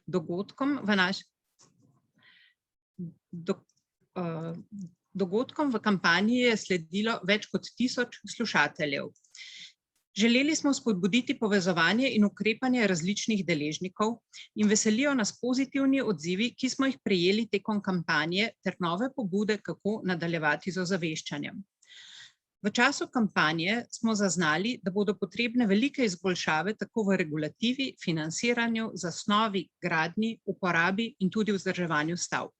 Dogodkom v kampanji je sledilo več kot 1000 slušateljev. Želeli smo spodbuditi povezovanje in ukrepanje različnih deležnikov in veselijo nas pozitivni odzivi, ki smo jih prejeli tekom kampanje, ter nove pobude, kako nadaljevati z ozaveščanjem. V času kampanje smo zaznali, da bodo potrebne velike izboljšave tako v regulativi, financiranju, zasnovi, gradnji, uporabi in tudi vzdrževanju stavb.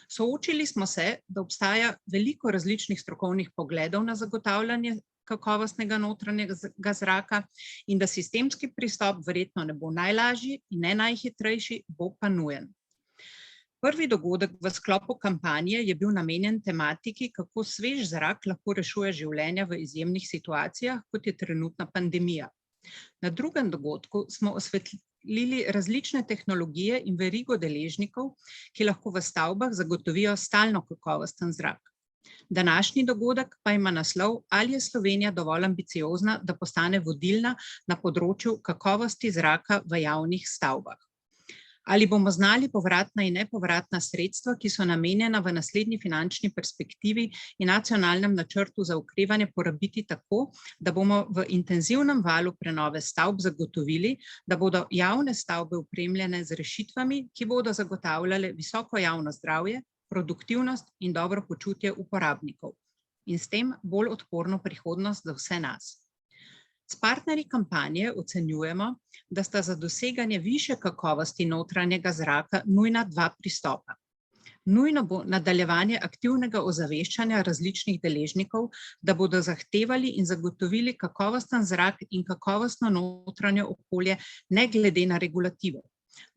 Soočili smo se, da obstaja veliko različnih strokovnih pogledov na zagotavljanje kakovostnega notranjega zraka in da sistemski pristop verjetno ne bo najlažji in ne najhitrejši, bo pa nujen. Prvi dogodek v sklopu kampanje je bil namenjen tematiki, kako svež zrak lahko rešuje življenja v izjemnih situacijah, kot je trenutna pandemija. Na drugem dogodku smo osvetlili različne tehnologije in verigo deležnikov, ki lahko v stavbah zagotovijo stalno kakovosten zrak. Današnji dogodek pa ima naslov, ali je Slovenija dovolj ambiciozna, da postane vodilna na področju kakovosti zraka v javnih stavbah. Ali bomo znali povratna in nepovratna sredstva, ki so namenjena v naslednji finančni perspektivi in nacionalnem načrtu za okrevanje porabiti tako, da bomo v intenzivnem valu prenove stavb zagotovili, da bodo javne stavbe opremljene z rešitvami, ki bodo zagotavljale visoko javno zdravje, produktivnost in dobro počutje uporabnikov in s tem bolj odporno prihodnost za vse nas. S partnerji kampanje ocenjujemo, da sta za doseganje višje kakovosti notranjega zraka nujna dva pristopa. Nujno bo nadaljevanje aktivnega ozaveščanja različnih deležnikov, da bodo zahtevali in zagotovili kakovosten zrak in kakovostno notranje okolje ne glede na regulativo.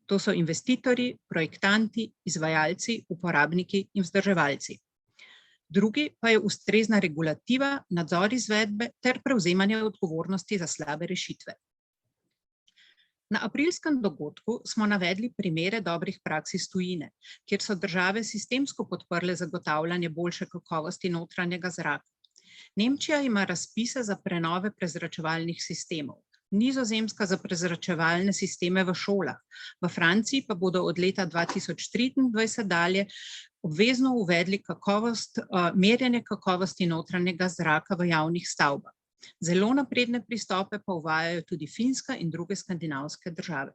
To so investitorji, projektanti, izvajalci, uporabniki in vzdrževalci. Drugi pa je ustrezna regulativa, nadzor izvedbe ter prevzemanje odgovornosti za slabe rešitve. Na aprilskem dogodku smo navedli primere dobrih praks iz tujine, kjer so države sistemsko podprle zagotavljanje boljše kakovosti notranjega zraka. Nemčija ima razpise za prenove prezračevalnih sistemov. Nizozemska za prezračevalne sisteme v šolah, v Franciji pa bodo od leta 2023 dalje obvezno uvedli merjenje kakovosti notranjega zraka v javnih stavbah. Zelo napredne pristope pa uvajajo tudi Finska in druge skandinavske države.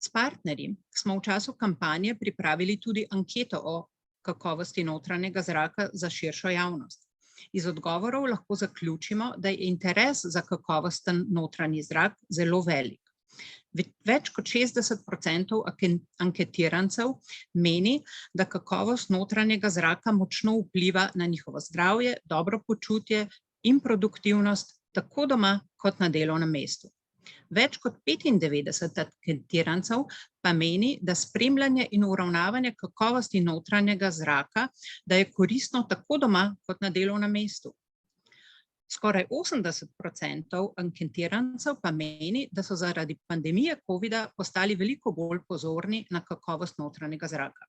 S partnerji smo v času kampanje pripravili tudi anketo o kakovosti notranjega zraka za širšo javnost. Iz odgovorov lahko zaključimo, da je interes za kakovosten notranji zrak zelo velik. Več kot 60% anketirancev meni, da kakovost notranjega zraka močno vpliva na njihovo zdravje, dobro počutje in produktivnost tako doma kot na delovnem mestu. Več kot 95% anketirancev pa meni, da spremljanje in uravnavanje kakovosti notranjega zraka, da je koristno tako doma kot na delovnem mestu. Skoraj 80% anketirancev pa meni, da so zaradi pandemije covida postali veliko bolj pozorni na kakovost notranjega zraka.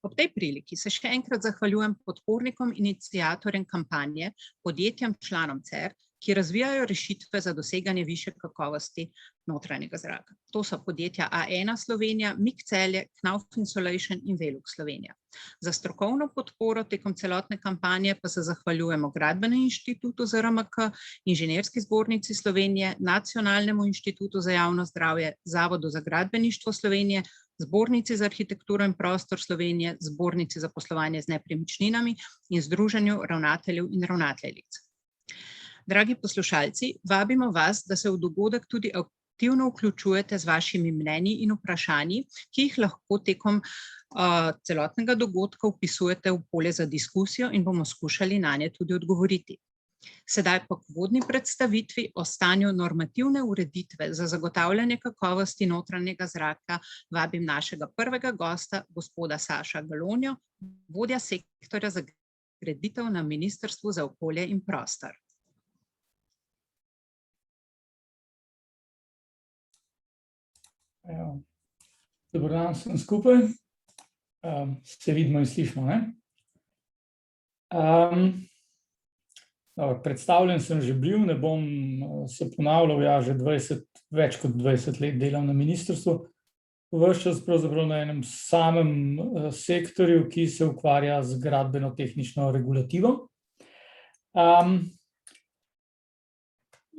Ob tej priliki se še enkrat zahvaljujem podpornikom in iniciatorjem kampanje, podjetjem članom CER, ki razvijajo rešitve za doseganje višje kakovosti notranjega zraka. To so podjetja A1 Slovenija, MIK Celje, Knauf Insulation in Velux Slovenija. Za strokovno podporo tekom celotne kampanje pa se zahvaljujemo Gradbenem inštitutu ZRMK, Inženirski zbornici Slovenije, Nacionalnemu inštitutu za javno zdravje, Zavodu za gradbeništvo Slovenije, Zbornici za arhitekturo in prostor Slovenije, Zbornici za poslovanje z nepremičninami in Združenju ravnateljev in ravnateljic. Dragi poslušalci, vabimo vas, da se v dogodek tudi aktivno vključujete z vašimi mnenji in vprašanji, ki jih lahko tekom celotnega dogodka vpisujete v polje za diskusijo in bomo skušali nanje tudi odgovoriti. Sedaj pa k uvodni predstavitvi o stanju normativne ureditve za zagotavljanje kakovosti notranjega zraka vabim našega prvega gosta, gospoda Saša Galonjo, vodja sektorja za graditev na Ministrstvu za okolje in prostor. Dober dan vsem skupaj. Se vidimo in slišimo, ne? Predstavljen sem že bil, ne bom se ponavljal, ja, že več kot 20 let delam na ministrstvu. Ves čas pravzaprav na enem samem sektorju, ki se ukvarja z gradbeno-tehnično regulativo.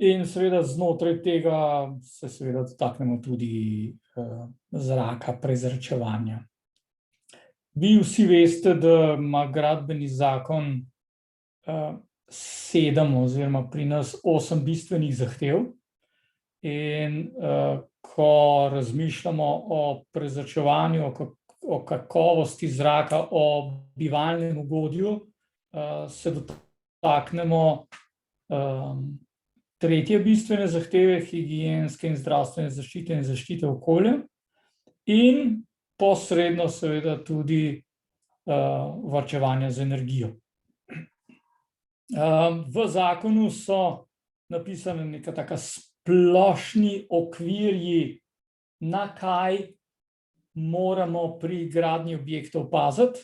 In seveda znotraj tega se seveda dotaknemo tudi zraka, prezračevanja. Vi vsi veste, da ima gradbeni zakon 7 oziroma pri nas 8 bistvenih zahtev. In ko razmišljamo o prezračevanju, o kakovosti zraka, o bivalnem ugodju, se dotaknemo tretje bistvene zahteve, higienske in zdravstvene zaščite in zaščite okolja, in posredno seveda tudi varčevanja z energijo. V zakonu so napisane neka taka splošni okvirji, na kaj moramo pri gradnji objektov paziti.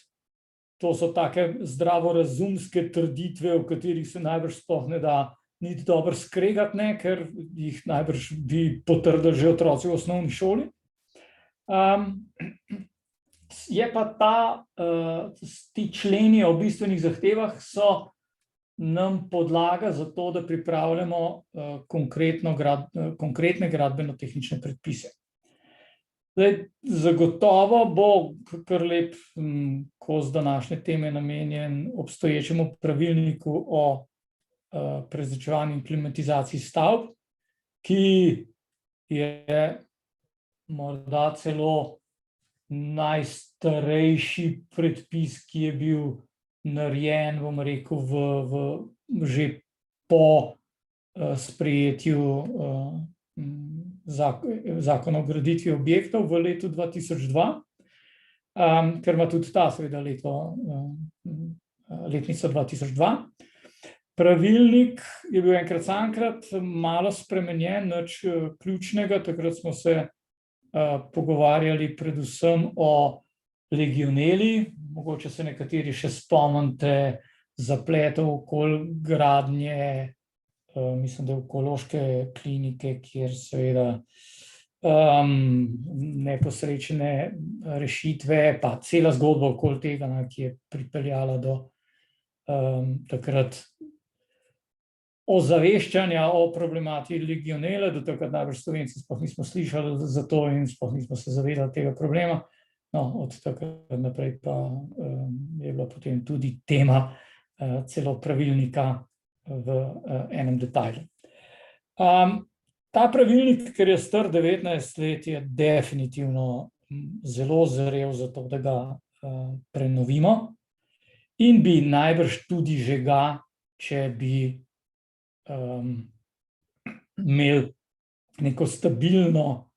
To so take zdravorazumske trditve, v katerih se najbrž sploh ne da niti dobro skregati, ker jih najbrž bi potrdili že otroci v osnovni šoli. Je pa ti členi o bistvenih zahtevah so nam podlaga za to, da pripravljamo konkretne gradbeno-tehnične predpise. Zagotovo bo kar lep kos današnje teme namenjen obstoječemu pravilniku o prezračevanju in klimatizaciji stavb, ki je morda celo najstarejši predpis, ki je bil narejen, bom rekel, že po sprejetju zakona o graditvi objektov v letu 2002, ker ima tudi ta seveda letnico 2002. Pravilnik je bil enkrat samkrat malo spremenjen, nič ključnega. Takrat smo se pogovarjali predvsem o legioneli, mogoče se nekateri še spomnite zapletov okoli gradnje, mislim, da ekološke klinike, kjer seveda neposrečne rešitve, pa cela zgodba okoli tega, ki je pripeljala do takrat ozaveščanja o problematiki legionele. Do takrat najbrž Slovenci sploh nismo slišali za to in sploh nismo se zavedali tega problema. No, od takrat naprej pa je bila potem tudi tema celo pravilnika v enem detajlu. Ta pravilnik, ker je star 19 let, je definitivno zelo zrel za to, da ga prenovimo, in bi najbrž tudi že ga, če bi imeli neko stabilno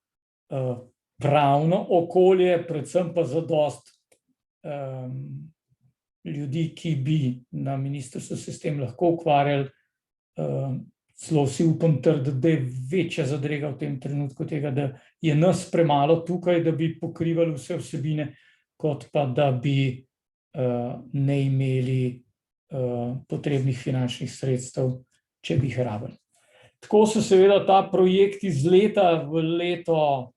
pravno okolje, predvsem pa zadosti ljudi, ki bi na ministrstvu se s tem lahko ukvarjali. Celo vsi upam trditi, da je večja zadrega v tem trenutku tega, da je nas premalo tukaj, da bi pokrivali vse vsebine, kot pa da bi ne imeli potrebnih finančnih sredstev, če bi jih rabili. Tako se seveda ta projekt iz leta v leto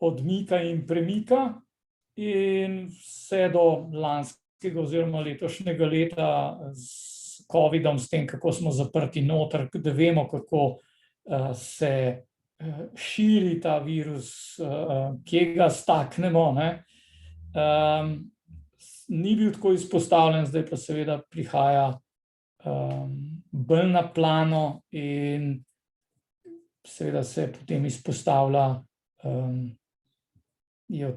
odmika in premika, in vse do lanskega oziroma letošnjega leta s covidom, s tem, kako smo zaprti noter, da vemo, kako se širi ta virus, kje ga staknemo, ni bil tako izpostavljen, zdaj pa seveda prihaja bolj na plano in seveda se potem izpostavlja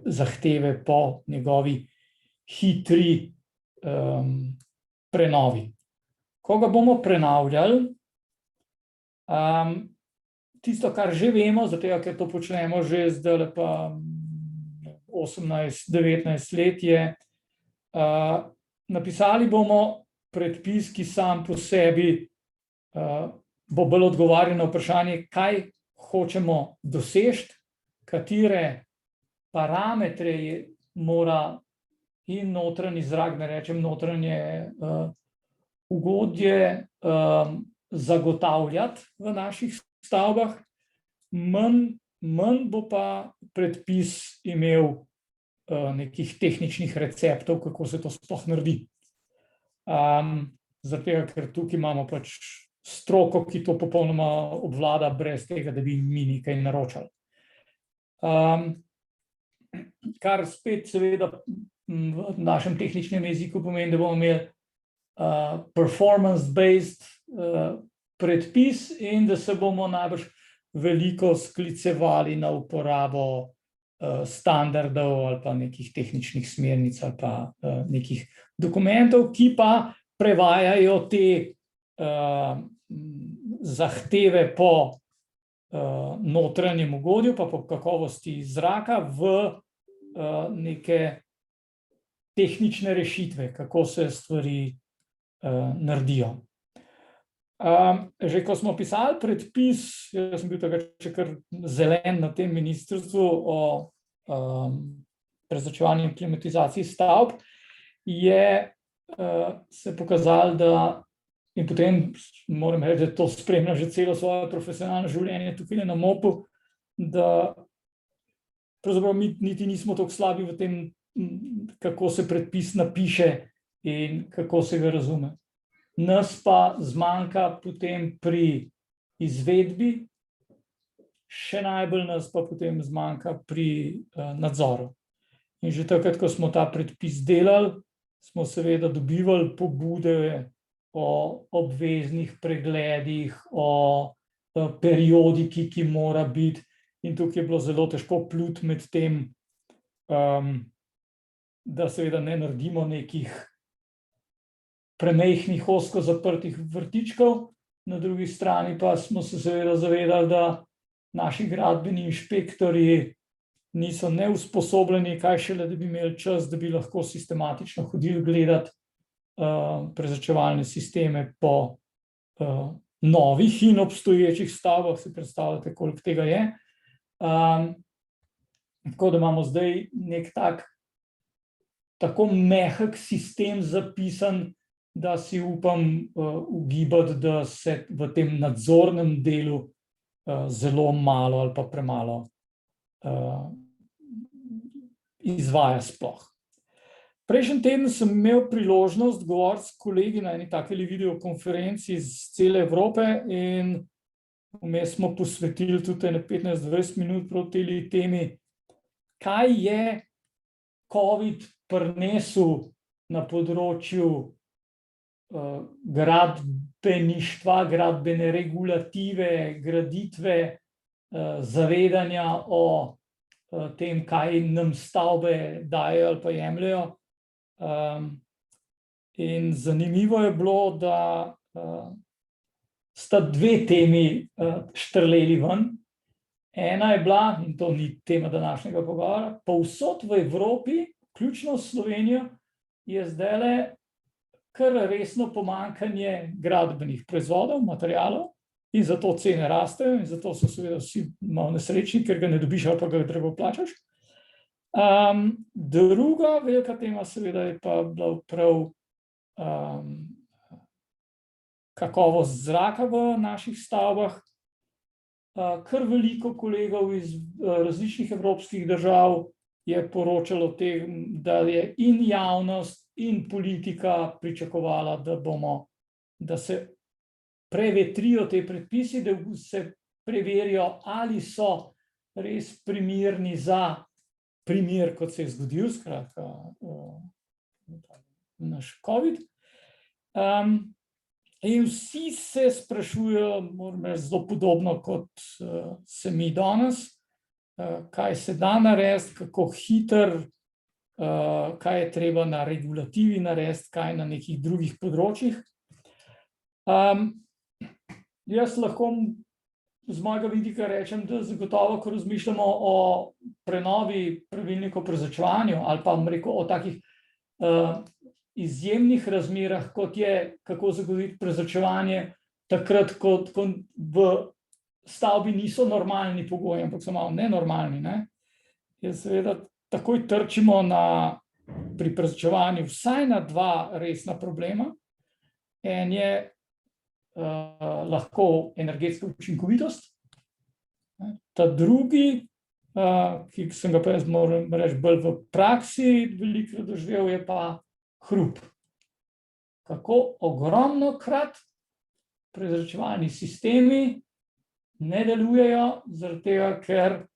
zahteve po njegovi hitri prenovi. Ko ga bomo prenavljali, tisto, kar že vemo, zato ker to počnemo že zdaj pa 18-19 let, je, napisali bomo predpis, ki sam po sebi bo bolj odgovarjal na vprašanje, kaj hočemo doseči, katere parametre mora in notranji zrak, da rečem notranje ugodje zagotavljati v naših stavbah, manj bo pa predpis imel nekih tehničnih receptov, kako se to sploh naredi. Zaradi tega, ker tukaj imamo pač stroko, ki to popolnoma obvlada, brez tega, da bi mi nekaj naročali. Kar spet seveda v našem tehničnem jeziku pomeni, da bomo imeli performance-based predpis in da se bomo najbrž veliko sklicevali na uporabo standardov ali pa nekih tehničnih smernic ali pa nekih dokumentov, ki pa prevajajo te zahteve po notranjem ugodju, pa po kakovosti zraka v neke tehnične rešitve, kako se stvari naredijo. Že ko smo pisali predpis, jaz sem bil takrat še kar zelen na tem ministrstvu o prezračevanju in klimatizaciji stavb, je se pokazalo, da in potem moram reči, da to spremljam že celo svoje profesionalno življenje tukaj na MOP-u, da pravzaprav mi niti nismo tako slabi v tem, kako se predpis napiše in kako se ga razume. Nas pa zmanjka potem pri izvedbi, še najbolj nas pa potem zmanjka pri nadzoru. In že takrat, ko smo ta predpis delali, smo seveda dobivali pobude o obveznih pregledih, o periodiki, ki mora biti, in tukaj je bilo zelo težko pluti med tem, da seveda ne naredimo nekih premejhnih ozko zaprtih vrtičkov, na drugi strani pa smo se seveda zavedali, da naši gradbeni inšpektorji niso neusposobljeni, kaj šele, da bi imeli čas, da bi lahko sistematično hodili gledati prezračevalne sisteme po novih in obstoječih stavbah, si predstavljate, koliko tega je. Tako da imamo zdaj nek tako mehek sistem zapisan, da si upam ugibati, da se v tem nadzornem delu zelo malo ali pa premalo izvaja sploh. Prejšnji teden sem imel priložnost govoriti s kolegi na eni takeli videokonferenci iz cele Evrope in vmes smo posvetili tudi 15-20 minut prav tej temi, kaj je COVID prinesel na področju gradbeništva, gradbene regulative, graditve, zavedanja o tem, kaj nam stavbe dajo ali pa jemljajo. In zanimivo je bilo, da sta dve temi štrleli ven. Ena je bila, in to ni tema današnjega pogovora, povsod v Evropi, vključno s Slovenijo, je zdajle kar resno pomanjkanje gradbenih proizvodov, materialov, in zato cene rastejo, in zato so seveda vsi malo nesrečni, ker ga ne dobiš ali pa ga drago plačaš. Druga velika tema seveda je pa bila prav kakovost zraka v naših stavbah. Kar veliko kolegov iz različnih evropskih držav je poročalo o tem, da je in javnost in politika pričakovala, da se prevetrijo te predpisi, da se preverijo, ali so res primerni za primer, kot se je zgodil, skratka, naš COVID. In vsi se sprašujejo, moram reči, zelo podobno, kot se mi danes, kaj se da narediti, kako hiter, kaj je treba na regulativi narediti, kaj na nekih drugih področjih. Jaz lahko z mojega vidika rečem, da zagotovo, ko razmišljamo o prenovi pravilnika o prezračevanju ali pa o takih izjemnih razmerah, kot je, kako zagotoviti prezračevanje takrat, ko v stavbi niso normalni pogoji, ampak so malo nenormalni, je seveda takoj trčimo pri prezračevanju vsaj na dva resna problema. En je lahko energetska učinkovitost, ta drugi, ki sem ga pa jaz moram reči bolj v praksi veliko doživel, je pa hrup. Kako ogromno krat prezračevalni sistemi ne delujejo, zaradi tega, ker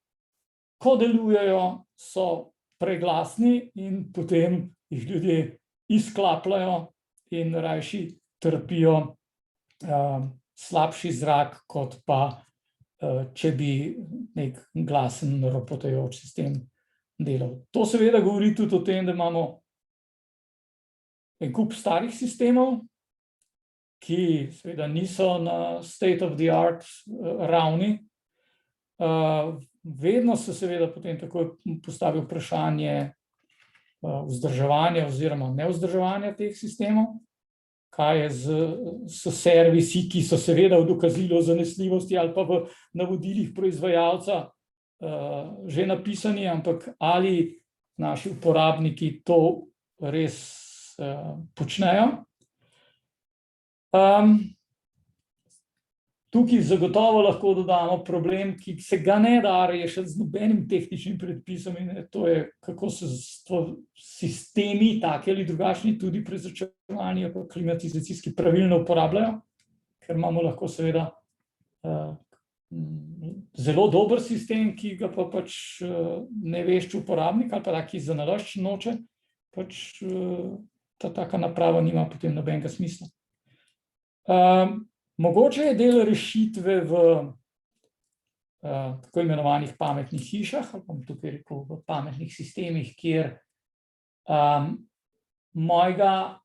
ko delujejo, so preglasni in potem jih ljudje izklapljajo in rajši trpijo slabši zrak, kot pa če bi nek glasen ropotajoč sistem delal. To seveda govori tudi o tem, da imamo en kup starih sistemov, ki seveda niso na state of the art ravni. Vedno se seveda potem takoj postavi vprašanje vzdrževanja oziroma nevzdrževanja teh sistemov. Kaj je s servisi, ki so seveda v dokazilu zanesljivosti ali pa v navodilih proizvajalca že napisani, ampak ali naši uporabniki to res počnejo. Tukaj zagotovo lahko dodamo problem, ki se ga ne da rešiti z nobenim tehničnim predpisom, in to je, kako se sistemi, taki ali drugačni, tudi prezračevalni ali klimatizacijski, pravilno uporabljajo, ker imamo lahko seveda zelo dober sistem, ki ga pa pač ne vešč uporabnik ali pa taki zanalašč noče, pač ta taka naprava nima potem nobenega smisla. Mogoče je del rešitve v tako imenovanih pametnih hišah, ali bom tukaj rekel v pametnih sistemih, kjer mojega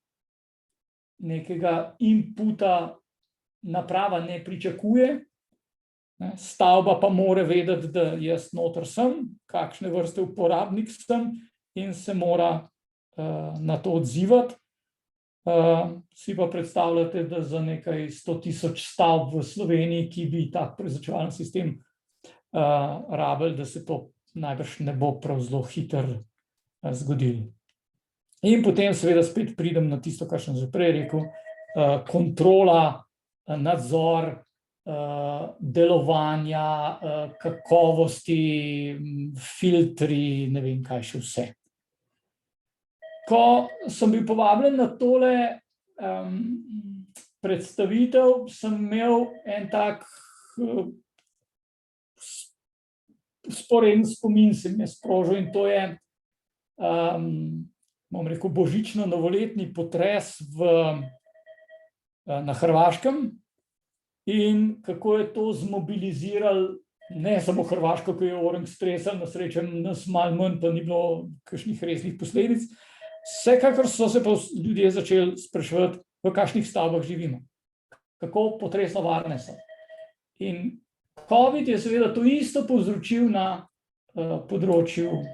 nekega inputa naprava ne pričakuje, stavba pa mora vedeti, da jaz noter sem, kakšne vrste uporabnik sem in se mora na to odzivati. Si pa predstavljate, da za nekaj 100.000 stavb v Sloveniji, ki bi tak prezračevalni sistem rabili, da se to najbrž ne bo prav zelo hitro zgodilo. In potem seveda spet pridem na tisto, kar sem že prej rekel, kontrola, nadzor, delovanja, kakovosti, filtri, ne vem kaj še vse. Ko sem bil povabljen na tole predstavitev, sem imel en tak sporen spomin, se mi je sprožil, in to je, bom rekel, božično-novoletni potres na Hrvaškem in kako je to zmobiliziralo ne samo Hrvaško, ko je orang stresal, na srečo nas malo manj, pa ni bilo kakšnih resnih posledic. Vsekakor so se pa ljudje začeli spraševati, v kakšnih stavbah živimo, kako potresno varne so. In COVID je seveda to isto povzročil na področju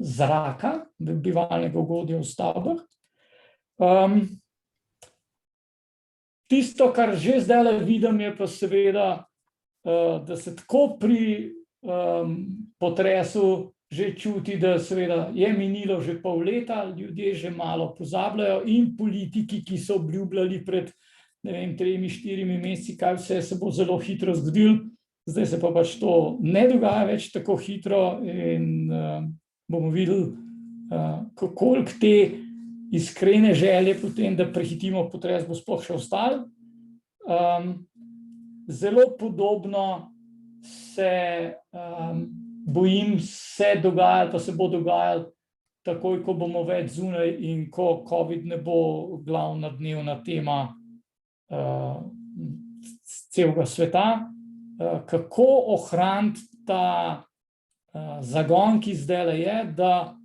zraka, bivalnega ugodja v stavbah. Tisto, kar že zdaj vidim, je pa seveda, da se tako pri potresu že čuti, da seveda je minilo že pol leta, ljudje že malo pozabljajo in politiki, ki so obljubljali pred, ne vem, 3-4 meseci, kaj vse se bo zelo hitro zgodilo, zdaj se pa pač to ne dogaja več tako hitro in bomo videli, koliko te iskrene želje potem, da prehitimo potres, bo sploh še ostalo. Zelo podobno bojim se dogajati, pa se bo dogajati takoj, ko bomo več zunaj in ko COVID ne bo glavna dnevna tema celega sveta. Kako ohraniti ta zagon, ki zdajle je, da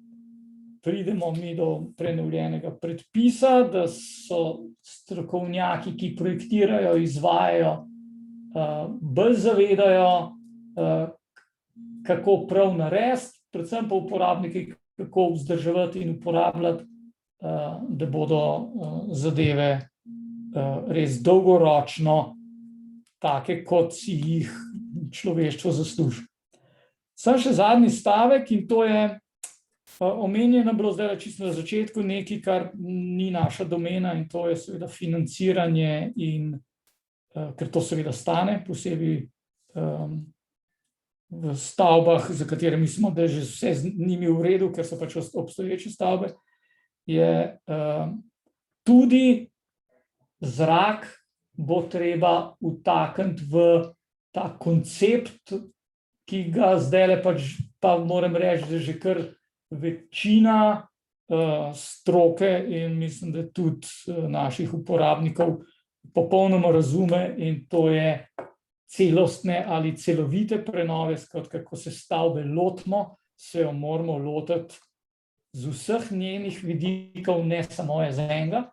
pridemo mi do prenovljenega predpisa, da so strokovnjaki, ki projektirajo, izvajajo, bolj zavedajo, kako prav narediti, predvsem pa uporabniki, kako vzdrževati in uporabljati, da bodo zadeve res dolgoročno take, kot si jih človeštvo zasluži. Samo še zadnji stavek, in to je Omenjeno bilo zdaj čisto na začetku nekaj, kar ni naša domena, in to je seveda financiranje, ker to seveda stane, posebej v stavbah, za katere mislimo, da je že vse z njimi v redu, ker so pač obstoječe stavbe, je tudi zrak bo treba vtakniti v ta koncept, ki ga zdajle pač, pa moram reči, da že kar večina stroke in mislim, da tudi naših uporabnikov popolnoma razume, in to je celostne ali celovite prenove. Skratka, ko se stavbe lotimo, se jo moramo lotiti z vseh njenih vidikov, ne samo z enega,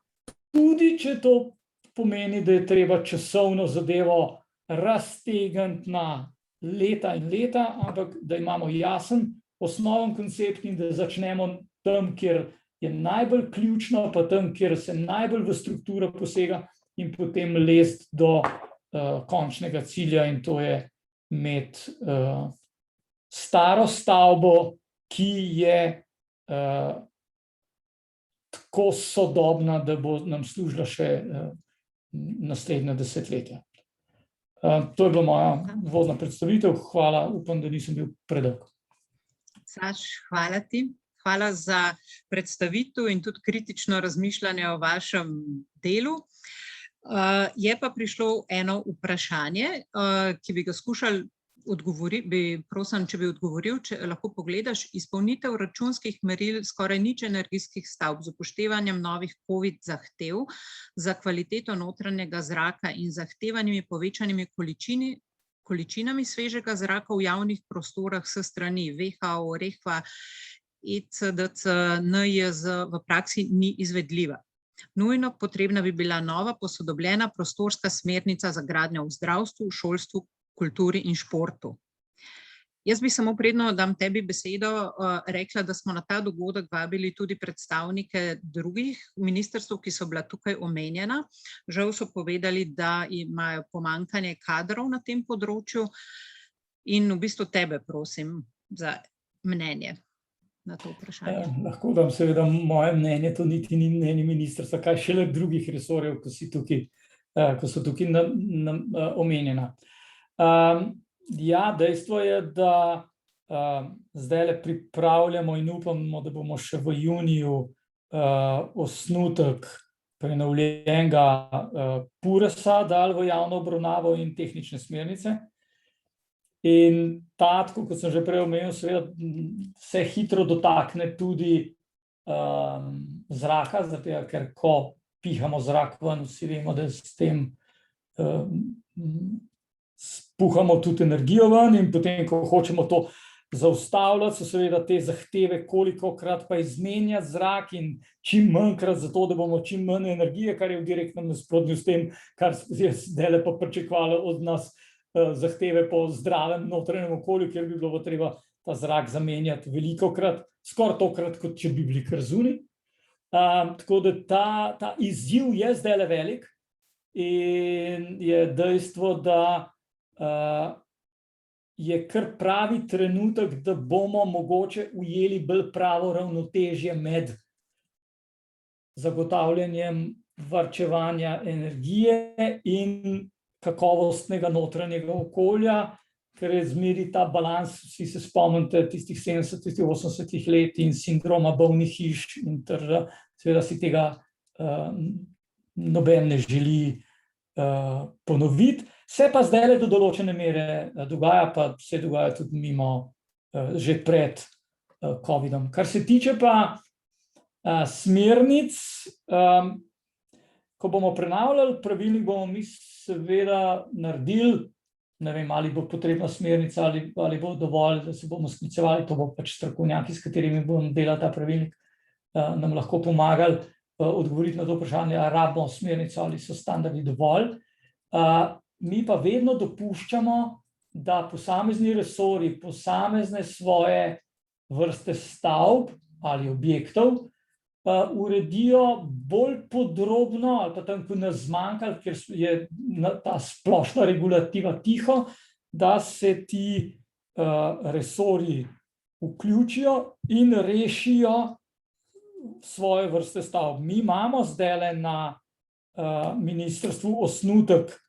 tudi če to pomeni, da je treba časovno zadevo raztegniti na leta in leta, ampak da imamo jasen osnoven koncept in da začnemo tam, kjer je najbolj ključno, pa tam, kjer se najbolj v strukturo posega, in potem lezti do končnega cilja, in to je imeti staro stavbo, ki je tako sodobna, da bo nam služila še naslednja desetletja. To je bila moja uvodna predstavitev. Hvala, upam, da nisem bil predolg. Saš, hvala ti. Hvala za predstavitev in tudi kritično razmišljanje o vašem delu. Je pa prišlo eno vprašanje, ki bi ga skušali odgovoriti, prosim, če bi odgovoril, če lahko pogledaš izpolnitev računskih meril skoraj nič energijskih stavb z upoštevanjem novih COVID zahtev za kvaliteto notranjega zraka in zahtevanimi povečanimi količinami svežega zraka v javnih prostorah s strani WHO, REHVA, ECDC, NIJZ v praksi ni izvedljiva. Nujno potrebna bi bila nova posodobljena prostorska smernica za gradnjo v zdravstvu, šolstvu, kulturi in športu. Jaz bi samo, predno dam tebi besedo, rekla, da smo na ta dogodek vabili tudi predstavnike drugih ministrstev, ki so bila tukaj omenjena. Žal so povedali, da imajo pomanjkanje kadrov na tem področju, in v bistvu tebe prosim za mnenje na to vprašanje. Lahko dam seveda moje mnenje, to niti ni mnenje ministrstva, kaj šele drugih resorjev, ko so tukaj omenjena. Ja, dejstvo je, da zdajle pripravljamo in upamo, da bomo še v juniju osnutek prenovljenega PURS-a dali v javno obravnavo in tehnične smernice. In ta, tako kot sem že prej omenil, seveda se hitro dotakne tudi zraka, zato ker ko pihamo zrak ven, vsi vemo, da s tem spuhamo tudi energijo ven, in potem, ko hočemo to zaustavljati, so seveda te zahteve, kolikokrat pa izmenjati zrak in čim manjkrat, zato da bomo čim manj energije, kar je v direktnem nasprotju s tem, kar je zdajle pa pričakovalo od nas zahteve po zdravem notranjem okolju, kjer bi bilo treba ta zrak zamenjati velikokrat, skoraj tokrat, kot če bi bili kar zunaj. Tako da ta izziv je zdajle velik, in je dejstvo, da je kar pravi trenutek, da bomo mogoče ujeli bolj pravo ravnotežje med zagotavljanjem varčevanja energije in kakovostnega notranjega okolja, ker je zmeri ta balans, vsi se spomnite tistih 70-ih, 80-ih let in sindroma bolnih hiš, in seveda si tega noben ne želi ponoviti. Se pa zdajle do določene mere dogaja, pa se dogaja tudi mimo, že pred COVID-om. Kar se tiče pa smernic, ko bomo prenavljali pravilnik, bomo mi seveda naredili, ne vem, ali bo potrebna smernica ali bo dovolj, da se bomo sklicevali, to bo pač strokovnjaki, s katerimi bomo delali ta pravilnik, nam lahko pomagali odgovoriti na to vprašanje, ali rabimo smernico ali so standardi dovolj. Mi pa vedno dopuščamo, da posamezni resorji, posamezne svoje vrste stavb ali objektov uredijo bolj podrobno, ali pa tam, ko nas zmanjka, ker je ta splošna regulativa tiho, da se ti resorji vključijo in rešijo svoje vrste stavb. Mi imamo zdaj na ministrstvu osnutek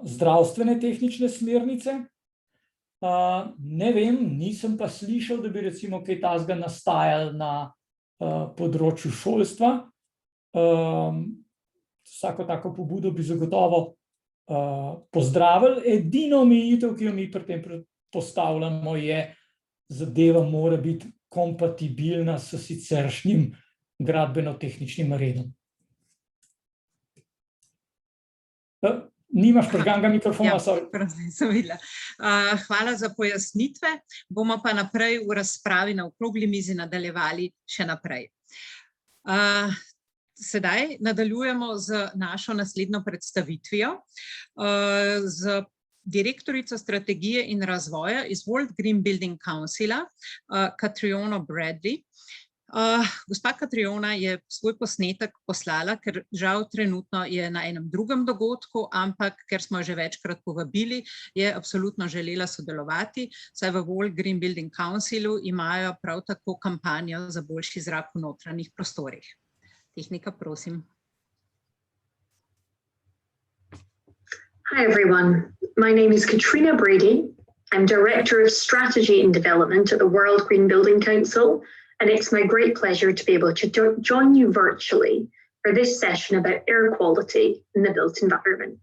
zdravstvene tehnične smernice. Ne vem, nisem pa slišal, da bi recimo kaj takega nastajalo na področju šolstva. Vsako tako pobudo bi zagotovo pozdravili. Edino omejitev, ki jo mi pri tem postavljamo, je, zadeva mora biti kompatibilna s siceršnjim gradbeno-tehničnim redom. Nimaš prižganega mikrofona? Hvala za pojasnitve. Bomo pa naprej v razpravi na okrogli mizi nadaljevali še naprej. Sedaj nadaljujemo z našo naslednjo predstavitvijo z direktorico strategije in razvoja iz World Green Building Councila, Catriono Bradley. Gospa Catriona je svoj posnetek poslala, ker žal trenutno je na enem drugem dogodku, ampak ker smo jo že večkrat povabili, je absolutno želela sodelovati, saj v World Green Building Councilu imajo prav tako kampanjo za boljši zrak v notranjih prostorih. Tehnika, prosim. Hi everyone, my name is Katrina Brady. I'm Director of Strategy and Development at the World Green Building Council, and it's my great pleasure to be able to join you virtually for this session about air quality in the built environment.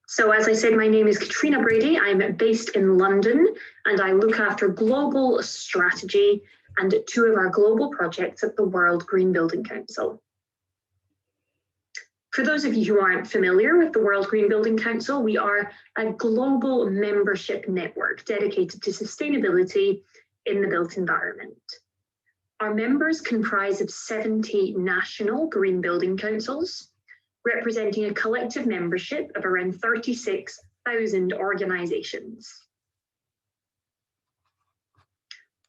So as I said, my name is Katrina Brady. I'm based in London and I look after global strategy and two of our global projects at the World Green Building Council. For those of you who aren't familiar with the World Green Building Council, we are a global membership network dedicated to sustainability in the built environment. Our members comprise of 70 national green building councils, representing a collective membership of around 36,000 organizations.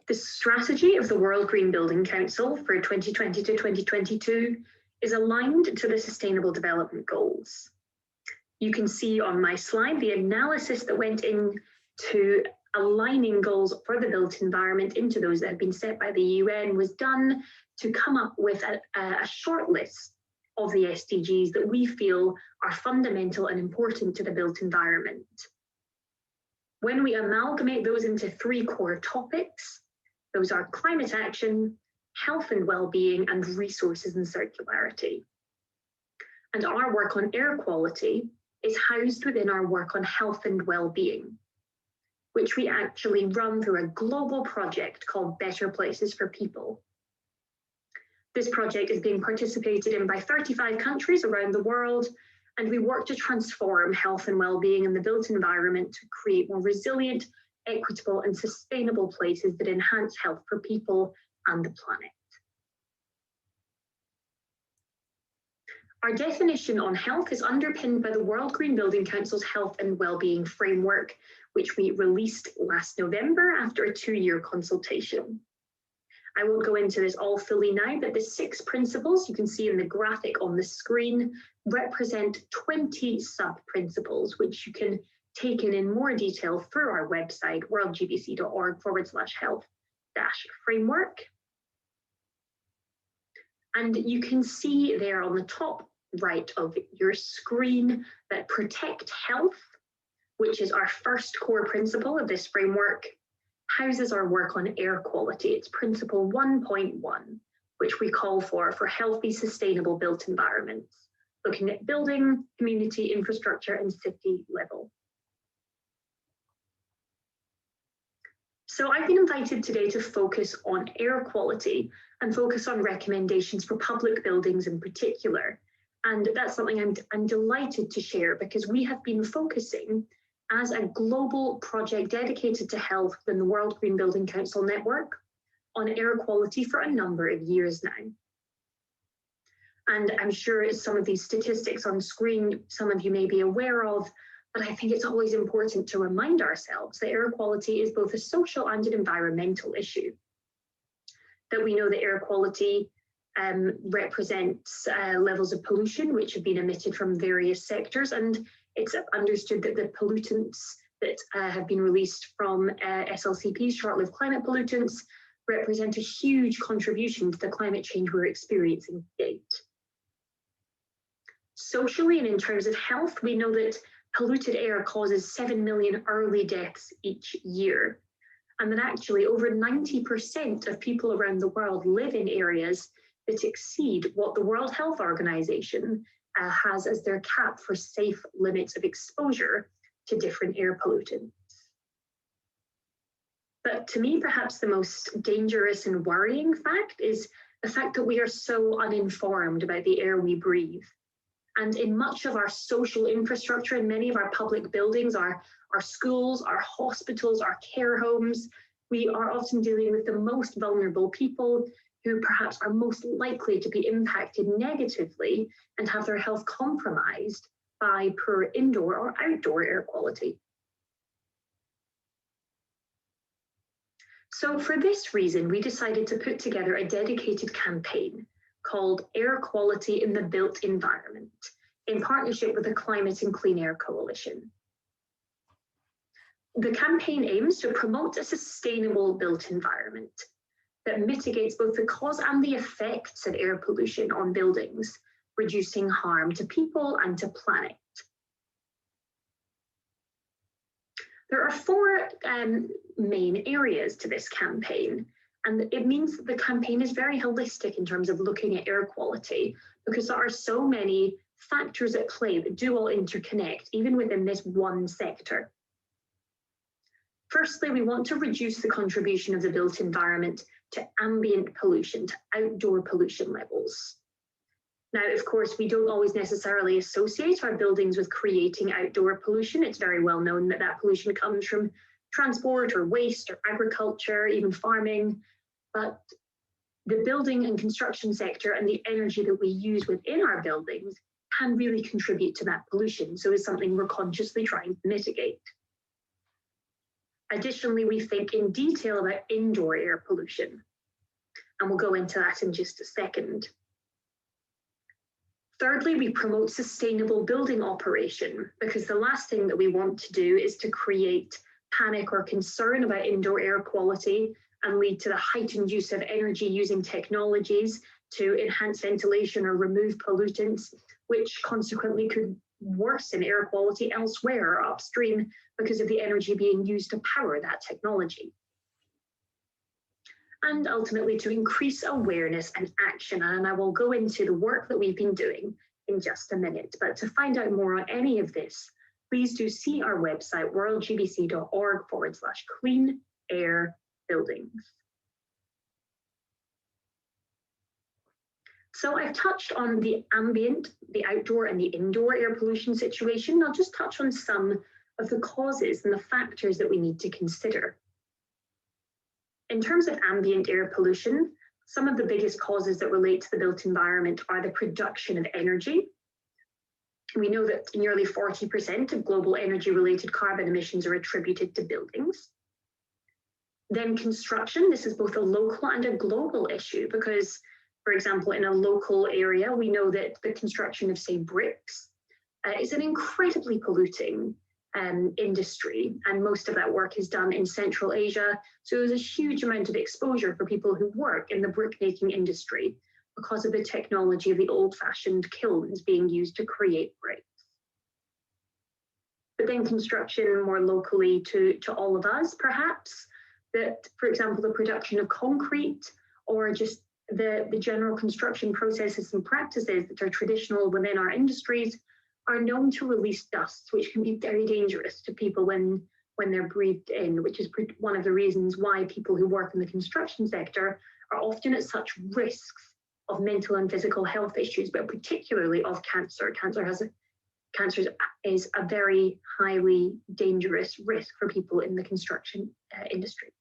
The strategy of the World Green Building Council for 2020 to 2022 is aligned to the Sustainable Development Goals. You can see on my slide the analysis that went into aligning goals for the built environment into those that have been set by the UN was done to come up with a short list of the SDGs that we feel are fundamental and important to the built environment. When we amalgamate those into three core topics, those are climate action, health and well-being, and resources and circularity. And our work on air quality is housed within our work on health and well-being, which we actually run through a global project called Better Places for People. This project is being participated in by 35 countries around the world, and we work to transform health and well-being in the built environment to create more resilient, equitable, and sustainable places that enhance health for people and the planet. Our definition on health is underpinned by the World Green Building Council's Health and Wellbeing Framework, which we released last November after a 2-year consultation. I won't go into this all fully now, but the 6 principles you can see in the graphic on the screen represent 20 sub-principles, which you can take in more detail through our website, worldgbc.org/health-framework. And you can see there on the top right of your screen that protect health, which is our first core principle of this framework, houses our work on air quality. It's principle 1.1, which we call for healthy, sustainable built environments, looking at building, community, infrastructure, and city level. So I've been invited today to focus on air quality and focus on recommendations for public buildings in particular. And that's something I'm delighted to share, because we have been focusing as a global project dedicated to health within the World Green Building Council network on air quality for a number of years now. And I'm sure some of these statistics on screen, some of you may be aware of, but I think it's always important to remind ourselves that air quality is both a social and an environmental issue. That we know that air quality represents levels of pollution which have been emitted from various sectors, and it's understood that the pollutants that have been released from SLCPs, short-lived climate pollutants, represent a huge contribution to the climate change we're experiencing to date. Socially and in terms of health, we know that polluted air causes 7 million early deaths each year, and that actually over 90% of people around the world live in areas that exceed what the World Health Organization has as their cap for safe limits of exposure to different air pollutants. But to me, perhaps the most dangerous and worrying fact is the fact that we are so uninformed about the air we breathe. And in much of our social infrastructure, in many of our public buildings, our schools, our hospitals, our care homes, we are often dealing with the most vulnerable people who perhaps are most likely to be impacted negatively and have their health compromised by poor indoor or outdoor air quality. So for this reason, we decided to put together a dedicated campaign called Air Quality in the Built Environment, in partnership with the Climate and Clean Air Coalition. The campaign aims to promote a sustainable built environment that mitigates both the cause and the effects of air pollution on buildings, reducing harm to people and to planet. There are four main areas to this campaign, and it means that the campaign is very holistic in terms of looking at air quality, because there are so many factors at play that do all interconnect, even within this one sector. Firstly, we want to reduce the contribution of the built environment to ambient pollution, to outdoor pollution levels. Now, of course, we don't always necessarily associate our buildings with creating outdoor pollution. It's very well known that that pollution comes from transport or waste or agriculture, even farming. But the building and construction sector and the energy that we use within our buildings can really contribute to that pollution. So it's something we're consciously trying to mitigate. Additionally, we think in detail about indoor air pollution, and we'll go into that in just a second. Thirdly, we promote sustainable building operation, because the last thing that we want to do is to create panic or concern about indoor air quality and lead to the heightened use of energy using technologies to enhance ventilation or remove pollutants, which consequently could worsen air quality elsewhere or upstream because of the energy being used to power that technology. And ultimately to increase awareness and action. And I will go into the work that we've been doing in just a minute. But to find out more on any of this, please do see our website, worldgbc.org/clean air buildings. So I've touched on the ambient, the outdoor and the indoor air pollution situation. I'll just touch on some of the causes and the factors that we need to consider. In terms of ambient air pollution, some of the biggest causes that relate to the built environment are the production of energy. We know that nearly 40% of global energy-related carbon emissions are attributed to buildings. Then construction, this is both a local and a global issue because, for example, in a local area, we know that the construction of, say, bricks is an incredibly polluting industry, and most of that work is done in Central Asia. So there's a huge amount of exposure for people who work in the brick-making industry because of the technology of the old-fashioned kilns being used to create bricks. But then construction more locally to all of us, perhaps, that, for example, the production of concrete or just the general construction processes and practices that are traditional within our industries are known to release dusts, which can be very dangerous to people when they're breathed in, which is one of the reasons why people who work in the construction sector are often at such risks of mental and physical health issues, but particularly of cancer. Cancer is a very highly dangerous risk for people in the construction industry.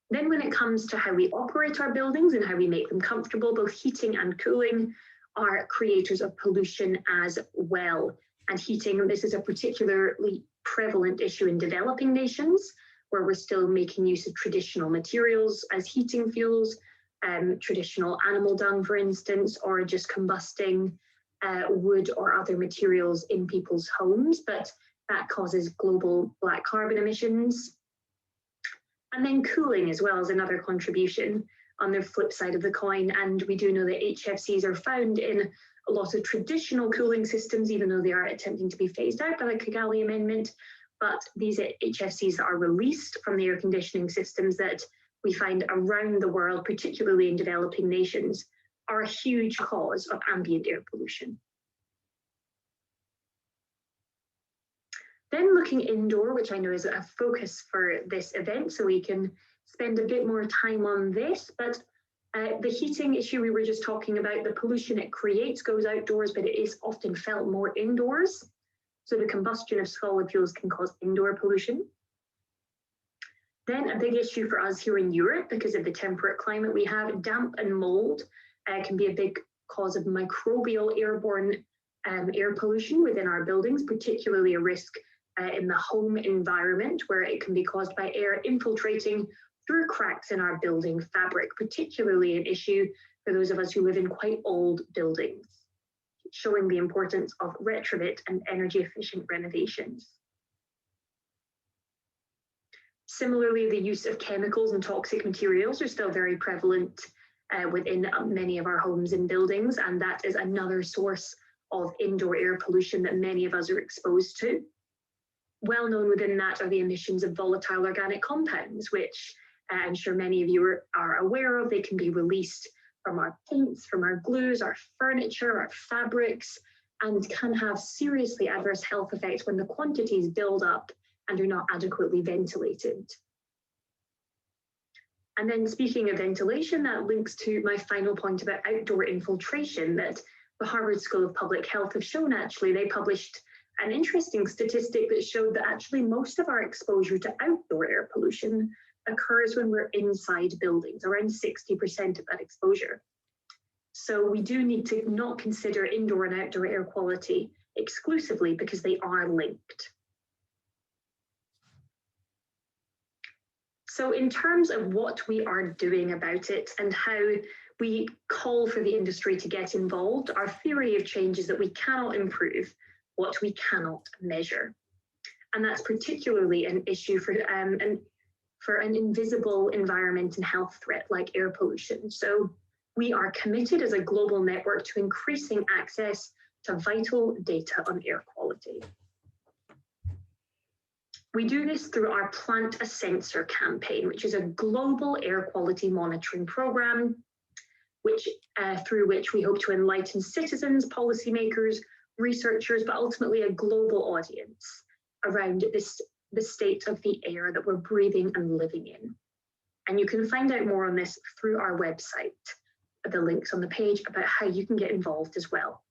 Then when it comes to how we operate our buildings and how we make them comfortable, both heating and cooling are creators of pollution as well. And heating, this is a particularly prevalent issue in developing nations, where we're still making use of traditional materials as heating fuels, traditional animal dung, for instance, or just combusting wood or other materials in people's homes. But that causes global black carbon emissions. And then cooling as well is another contribution on the flip side of the coin. And we do know that HFCs are found in a lot of traditional cooling systems, even though they are attempting to be phased out by the Kigali Amendment. But these HFCs that are released from the air conditioning systems that we find around the world, particularly in developing nations, are a huge cause of ambient air pollution. Then looking indoor, which I know is a focus for this event, so we can spend a bit more time on this, but the heating issue we were just talking about, the pollution it creates goes outdoors, but it is often felt more indoors. So the combustion of solid fuels can cause indoor pollution. Then a big issue for us here in Europe, because of the temperate climate we have, damp and mold can be a big cause of microbial airborne air pollution within our buildings, particularly a risk in the home environment, where it can be caused by air infiltrating through cracks in our building fabric, particularly an issue for those of us who live in quite old buildings, showing the importance of retrofit and energy efficient renovations. Similarly, the use of chemicals and toxic materials are still very prevalent within many of our homes and buildings, and that is another source of indoor air pollution that many of us are exposed to. Well known within that are the emissions of volatile organic compounds, which I'm sure many of you are aware of. They can be released from our paints, from our glues, our furniture, our fabrics, and can have seriously adverse health effects when the quantities build up and are not adequately ventilated. And then speaking of ventilation, that links to my final point about outdoor infiltration that the Harvard School of Public Health have shown. Actually, they published an interesting statistic that showed that actually most of our exposure to outdoor air pollution occurs when we're inside buildings, around 60% of that exposure. So we do need to not consider indoor and outdoor air quality exclusively, because they are linked. So in terms of what we are doing about it and how we call for the industry to get involved, our theory of change is that we cannot improve what we cannot measure. And that's particularly an issue for an invisible environment and health threat like air pollution. So we are committed as a global network to increasing access to vital data on air quality. We do this through our Plant a Sensor campaign, which is a global air quality monitoring program, through which we hope to enlighten citizens, policymakers, researchers, but ultimately a global audience around the state of the air that we're breathing and living in. And you can find out more on this through our website. The links on the page about how you can get involved as well.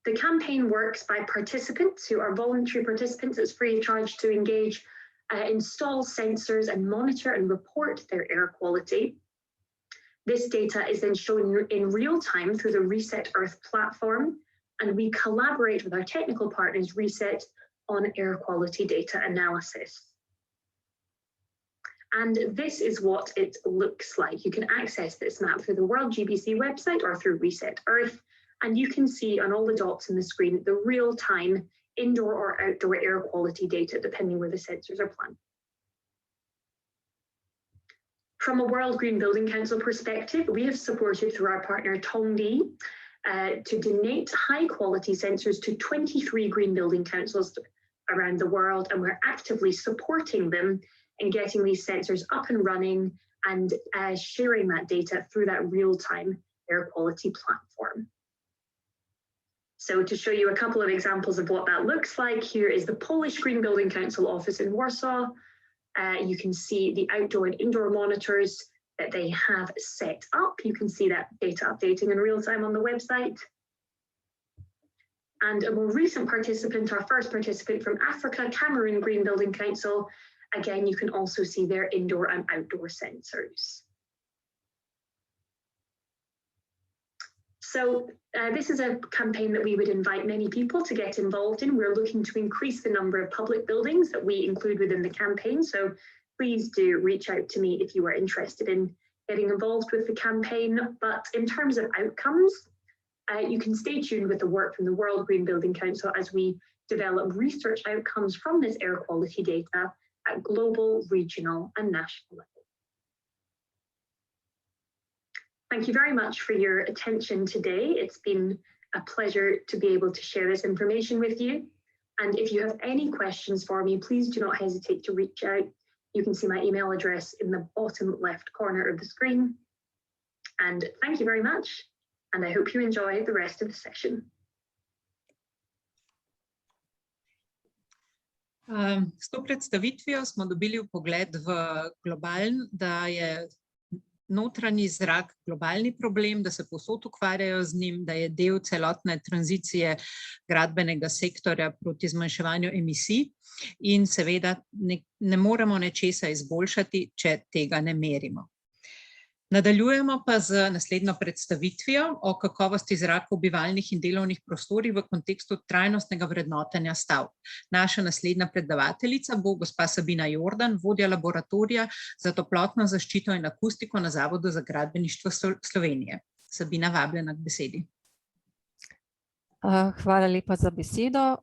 The campaign works by participants who are voluntary participants. It's free of charge to engage, install sensors and monitor and report their air quality. This data is then shown in real time through the Reset Earth platform, and we collaborate with our technical partners, Reset, on air quality data analysis. And this is what it looks like. You can access this map through the World GBC website or through Reset Earth, and you can see on all the dots in the screen the real-time indoor or outdoor air quality data, depending where the sensors are planted. From a World Green Building Council perspective, we have supported through our partner Tongdi to donate high-quality sensors to 23 green building councils around the world, and we're actively supporting them in getting these sensors up and running and sharing that data through that real-time air quality platform. So to show you a couple of examples of what that looks like, here is the Polish Green Building Council office in Warsaw. You can see the outdoor and indoor monitors that they have set up. You can see that data updating in real time on the website. And a more recent participant, our first participant from Africa, Cameroon Green Building Council, again, you can also see their indoor and outdoor sensors. So this is a campaign that we would invite many people to get involved in. We're looking to increase the number of public buildings that we include within the campaign. So please do reach out to me if you are interested in getting involved with the campaign. But in terms of outcomes, You can stay tuned with the work from the World Green Building Council as we develop research outcomes from this air quality data at global, regional and national level. Thank you very much for your attention today. It's been a pleasure to be able to share this information with you. And if you have any questions for me, please do not hesitate to reach out. You can see my email address in the bottom left corner of the screen. And thank you very much. And I hope you enjoy the rest of the session. S to predstavitvijo smo dobili vpogled v da je notranji zrak globalni problem, da se povsod ukvarjajo z njim, da je del celotne tranzicije gradbenega sektorja proti zmanjševanju emisij in seveda ne moremo nečesa izboljšati, če tega ne merimo. Nadaljujemo pa z naslednjo predstavitvijo o kakovosti zraka v bivalnih in delovnih prostorih v kontekstu trajnostnega vrednotenja stavb. Naša naslednja predavateljica bo gospa Sabina Jordan, vodja laboratorija za toplotno zaščito in akustiko na Zavodu za gradbeništvo Slovenije. Sabina, vabljena k besedi. Hvala lepa za besedo,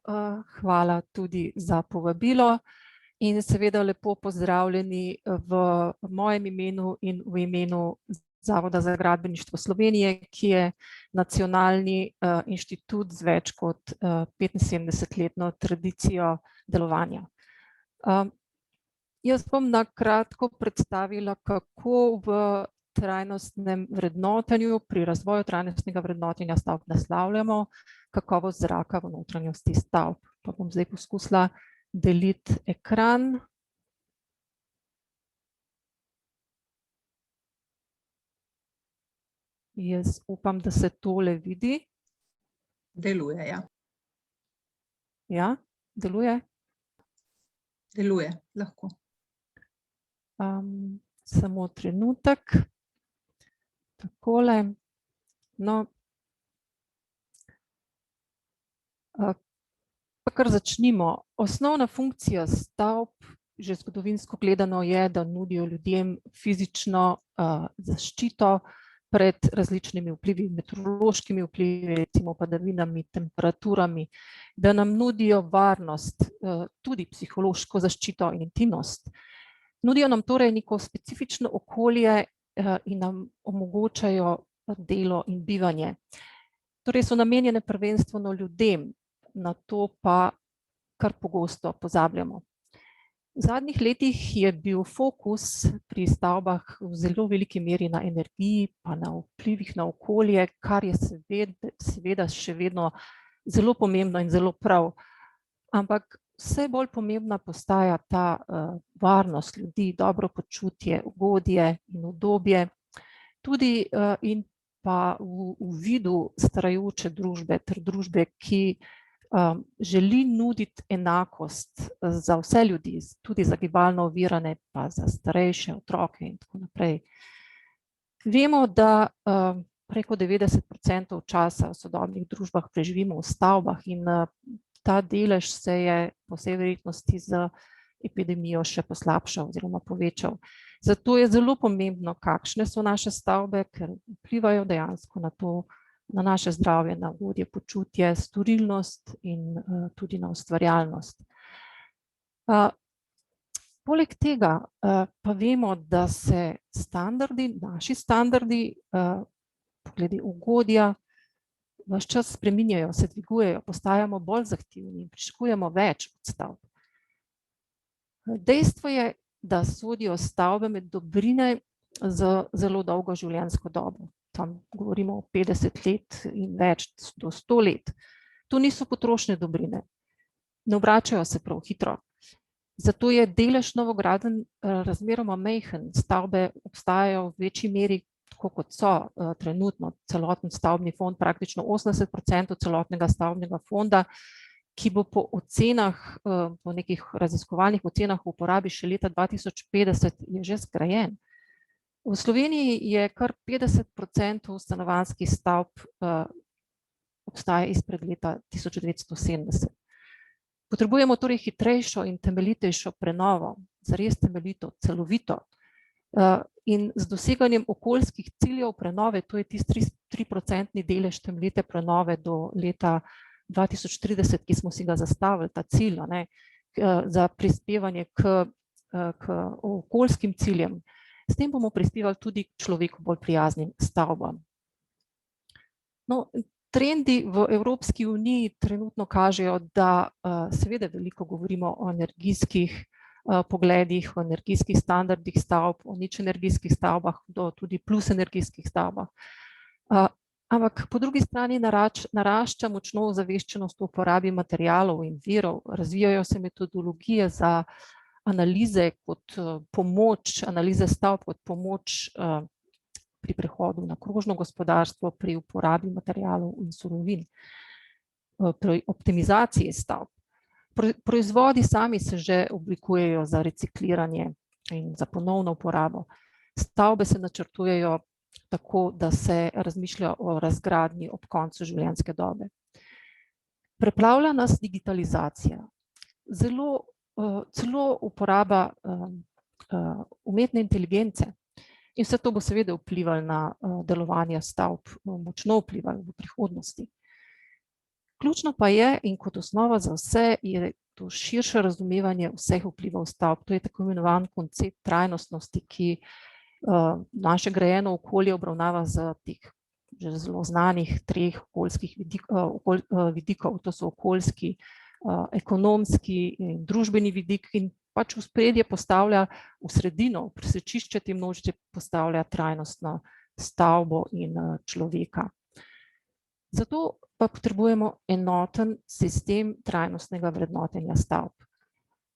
hvala tudi za povabilo. In seveda lepo pozdravljeni v mojem imenu in v imenu Zavoda za gradbeništvo Slovenije, ki je nacionalni inštitut z več kot 75-letno tradicijo delovanja. Jaz bom na kratko predstavila, kako v trajnostnem vrednotenju, pri razvoju trajnostnega vrednotenja stavb naslavljamo kakovost zraka v notranjosti stavb. Pa bom zdaj poskusila deliti ekran. Jaz upam, da se tole vidi. Deluje, ja. Ja, deluje? Deluje, lahko. Samo trenutek. Takole. No. Pa kar začnimo. Osnovna funkcija stavb, že zgodovinsko gledano, je, da nudijo ljudem fizično zaščito pred različnimi vplivi, meteorološkimi vplivi, recimo padavinami, temperaturami, da nam nudijo varnost, tudi psihološko zaščito in intimnost. Nudijo nam torej neko specifično okolje in nam omogočajo delo in bivanje. Torej so namenjene prvenstveno ljudem, na to pa kar pogosto pozabljamo. V zadnjih letih je bil fokus pri stavbah v zelo veliki meri na energiji, pa na vplivih na okolje, kar je seveda še vedno zelo pomembno in zelo prav. Ampak vse bolj pomembna postaja ta varnost ljudi, dobro počutje, ugodje in udobje, tudi in pa v vidu starajoče družbe ter družbe, ki želi nuditi enakost za vse ljudi, tudi za gibalno ovirane, pa za starejše, otroke in tako naprej. Vemo, da preko 90% časa v sodobnih družbah preživimo v stavbah in ta delež se je po vsej verjetnosti z epidemijo še poslabšal oziroma povečal. Zato je zelo pomembno, kakšne so naše stavbe, ker vplivajo dejansko na to, na naše zdravje, na ugodje, počutje, storilnost in tudi na ustvarjalnost. Poleg tega pa vemo, da se standardi, naši standardi, glede ugodja, ves čas spreminjajo, se dvigujejo, postajamo bolj zahtevni in pričakujemo več od stavb. Dejstvo je, da sodijo stavbe med dobrine z zelo dolgo življenjsko dobo. Tam govorimo o 50 let in več do 100 let. To niso potrošne dobrine, ne obračajo se prav hitro. Zato je delež novogradenj razmeroma majhen. Stavbe obstajajo v večji meri, tako kot so trenutno, celoten stavbni fond, praktično 80% celotnega stavbnega fonda, ki bo po ocenah, po nekih raziskovalnih ocenah v uporabi še leta 2050 je že zgrajen. V Sloveniji je kar 50% stanovanjskih stavb obstaja izpred leta 1970. Potrebujemo torej hitrejšo in temeljitejšo prenovo, zares temeljito, celovito. In z doseganjem okoljskih ciljev prenove, to je tisti 3% delež temeljite prenove do leta 2030, ki smo si ga zastavili, ta cilj, za prispevanje k okoljskim ciljem. S tem bomo prispevali tudi k človeku bolj prijaznim stavbam. No, trendi v Evropski uniji trenutno kažejo, da seveda veliko govorimo o energijskih pogledih, o energijskih standardih stavb, o ničenergijskih stavbah, do tudi plus energijskih stavbah. Ampak po drugi strani narašča močno ozaveščenost o uporabi materialov in virov, razvijajo se metodologije za analize kot pomoč, analize stavb kot pomoč pri prehodu na krožno gospodarstvo, pri uporabi materialov in surovin, pri optimizaciji stavb. Proizvodi sami se že oblikujejo za recikliranje in za ponovno uporabo. Stavbe se načrtujejo tako, da se razmišlja o razgradnji ob koncu življenjske dobe. Preplavlja nas digitalizacija. Celo uporaba umetne inteligence. In vse to bo seveda vplivalo na delovanje stavb, močno vplivalo v prihodnosti. Ključno pa je, in kot osnova za vse, je to širše razumevanje vseh vplivov stavb. To je tako imenovan koncept trajnostnosti, ki naše grajeno okolje obravnava z teh že zelo znanih treh okoljskih vidikov. To so okoljski, ekonomski in družbeni vidik, in pač v ospredje postavlja v sredino, v presečišče te množice postavlja trajnostno stavbo in človeka. Zato pa potrebujemo enoten sistem trajnostnega vrednotenja stavb.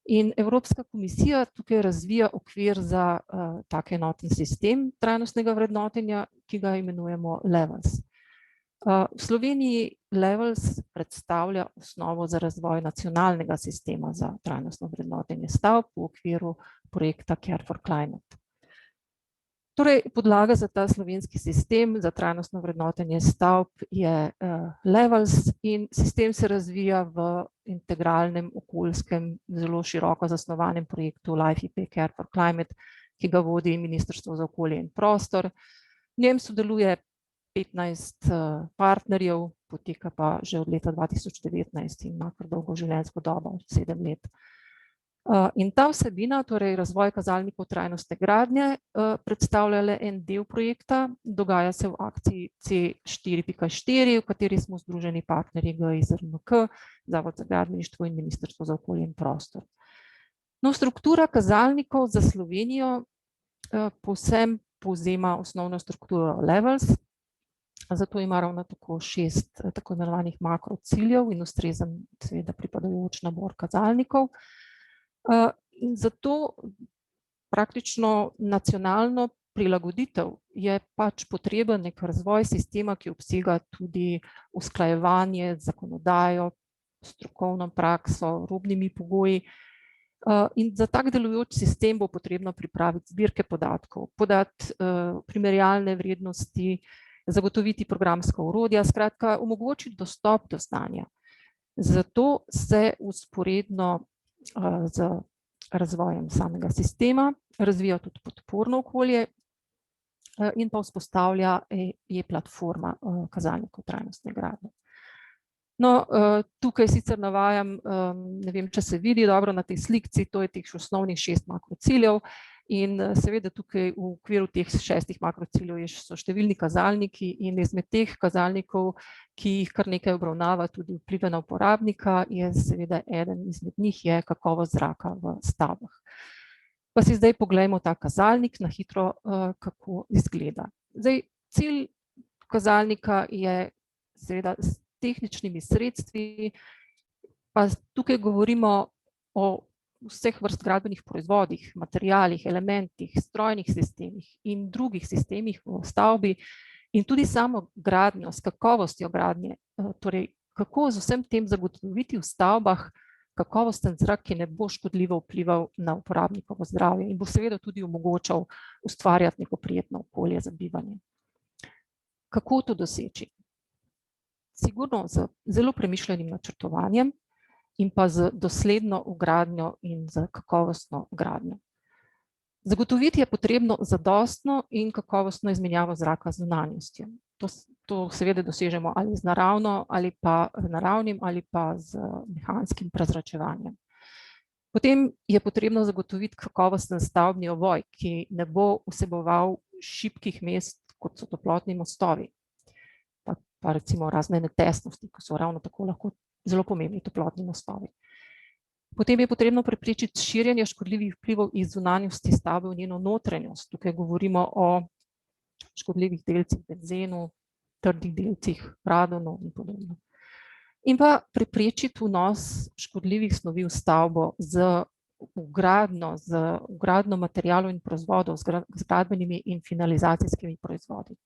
In Evropska komisija tukaj razvija okvir za tak enoten sistem trajnostnega vrednotenja, ki ga imenujemo Levels. V Sloveniji Levels predstavlja osnovo za razvoj nacionalnega sistema za trajnostno vrednotenje stavb v okviru projekta Care for Climate. Torej, podlaga za ta slovenski sistem za trajnostno vrednotenje stavb je Levels, in sistem se razvija v integralnem okoljskem, zelo široko zasnovanem projektu Life-IP Care for Climate, ki ga vodi Ministrstvo za okolje in prostor. V njem sodeluje 15 partnerjev, poteka pa že od leta 2019 in ima kar dolgo življenjsko dobo, 7 let. In ta vsebina, torej razvoj kazalnikov trajnostne gradnje, predstavlja le en del projekta, dogaja se v akciji C4.4, v kateri smo združeni partnerji GIZ-RMK, Zavod za gradbeništvo in Ministrstvo za okolje in prostor. No, struktura kazalnikov za Slovenijo povsem povzema osnovno strukturo Levels, zato ima ravno tako 6 tako imenovanih makrociljev in ustrezen seveda pripadajoč nabor kazalnikov. In zato praktično nacionalno prilagoditev je pač potreben nek razvoj sistema, ki obsega tudi usklajevanje z zakonodajo, strokovno prakso, robnimi pogoji. In za tak delujoč sistem bo potrebno pripraviti zbirke podatkov, podati primerjalne vrednosti, zagotoviti programska orodja, skratka omogočiti dostop do znanja. Zato se vzporedno z razvojem samega sistema razvija tudi podporno okolje in pa vzpostavlja e-platforma kazalnikov trajnostne gradnje. No, tukaj sicer navajam, ne vem, če se vidi dobro na tej slikci, to je teh osnovnih 6 makrociljev, in seveda tukaj v okviru teh 6 makrociljev so številni kazalniki, in izmed teh kazalnikov, ki jih kar nekaj obravnava tudi vplive na uporabnika, je seveda eden izmed njih je kakovost zraka v stavbah. Pa si zdaj poglejmo ta kazalnik na hitro, kako izgleda. Zdaj, cilj kazalnika je seveda s tehničnimi sredstvi, pa tukaj govorimo o vseh vrst gradbenih proizvodih, materialih, elementih, strojnih sistemih in drugih sistemih v stavbi, in tudi samo gradnjo, s kakovostjo gradnje, torej kako z vsem tem zagotoviti v stavbah kakovosten zrak, ki ne bo škodljivo vplival na uporabnikovo zdravje in bo seveda tudi omogočal ustvarjati neko prijetno okolje za bivanje. Kako to doseči? Sigurno z zelo premišljenim načrtovanjem in pa z dosledno vgradnjo in z kakovostno gradnjo. Zagotoviti je potrebno zadostno in kakovostno izmenjavo zraka z zunanjostjo. To seveda dosežemo ali z naravnim ali pa z mehanskim prezračevanjem. Potem je potrebno zagotoviti kakovosten stavbni ovoj, ki ne bo vseboval šibkih mest, kot so toplotni mostovi, pa recimo razne netesnosti, ki so ravno tako lahko zelo pomembni toplotni mostovi. Potem je potrebno preprečiti širjenje škodljivih vplivov iz zunanjosti stavbe v njeno notranjost. Tukaj govorimo o škodljivih delcih benzenu, trdih delcih radonu in podobno. In pa preprečiti vnos škodljivih snovi v stavbo z vgradnjo materialov in proizvodov, z gradbenimi in finalizacijskimi proizvodi.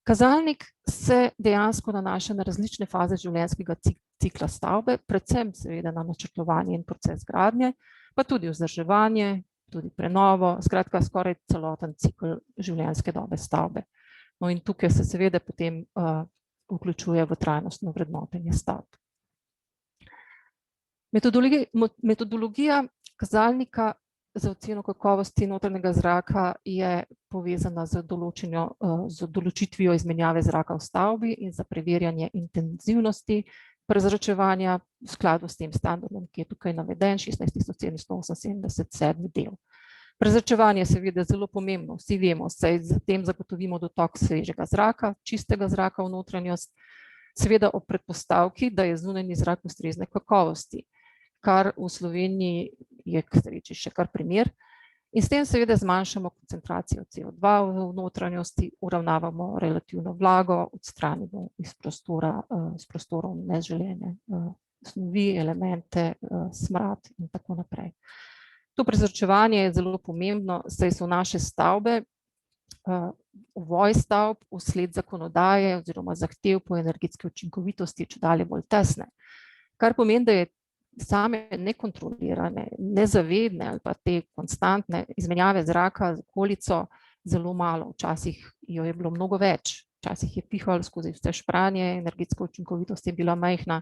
Kazalnik se dejansko nanaša na različne faze življenjskega cikla stavbe, predvsem seveda na načrtovanje in proces gradnje, pa tudi vzdrževanje, tudi prenovo, skratka skoraj celoten cikl življenjske dobe stavbe. No in tukaj se seveda potem vključuje v trajnostno vrednotenje stavb. Metodologija kazalnika za oceno kakovosti notranjega zraka je povezana z določitvijo izmenjave zraka v stavbi in za preverjanje intenzivnosti prezračevanja v skladu s tem standardom, ki je tukaj naveden, 16778 del. Prezračevanje je seveda zelo pomembno, vsi vemo, saj z tem zagotovimo dotok svežega zraka, čistega zraka v notranjost, seveda ob predpostavki, da je zunanji zrak ustrezne kakovosti, kar v Sloveniji je k sreči še kar primer. In s tem seveda zmanjšamo koncentracijo CO2 v notranjosti, uravnavamo relativno vlago, odstranimo iz prostorov neželene snovi, elemente, smrad in tako naprej. To prezračevanje je zelo pomembno, saj so naše stavbe, ovoj stavb vsled zakonodaje oziroma zahtev po energetski učinkovitosti čedalje bolj tesne, kar pomeni, da je same nekontrolirane, nezavedne ali pa te konstantne izmenjave zraka z okolico zelo malo. Včasih jo je bilo mnogo več, včasih je pihalo skozi vse špranje, energetska učinkovitost je bila majhna,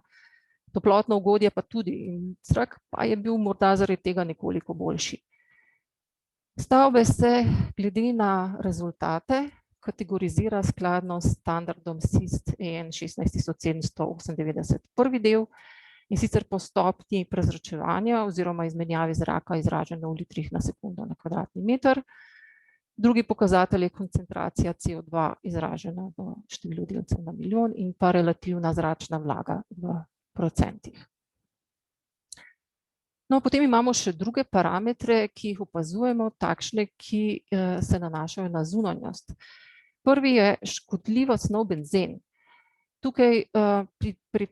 toplotno ugodje pa tudi in zrak pa je bil morda zaradi tega nekoliko boljši. Stavbe se glede na rezultate kategorizira skladno s standardom SIST EN 16798 prvi del, in sicer po stopnji prezračevanja oziroma izmenjavi zraka izraženo v litrih na sekundo na kvadratni meter. Drugi pokazatelj je koncentracija CO2 izražena v številu delcev na milijon in pa relativna zračna vlaga v procentih. No, potem imamo še druge parametre, ki jih opazujemo, takšne, ki se nanašajo na zunanjost. Prvi je škodljiva snov benzen. Tukaj pri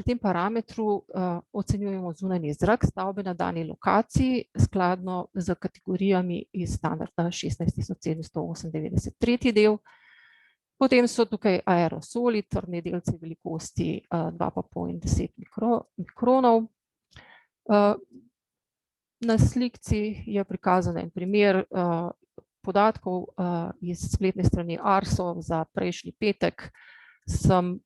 tem parametru ocenjujemo zunanji zrak stavbe na dani lokaciji skladno z kategorijami iz standarda 16798 tretji del. Potem so tukaj aerosoli, trdni delci velikosti 2,5 in 10 mikronov. Na slikci je prikazan en primer podatkov iz spletne strani ARSO za prejšnji petek. Sem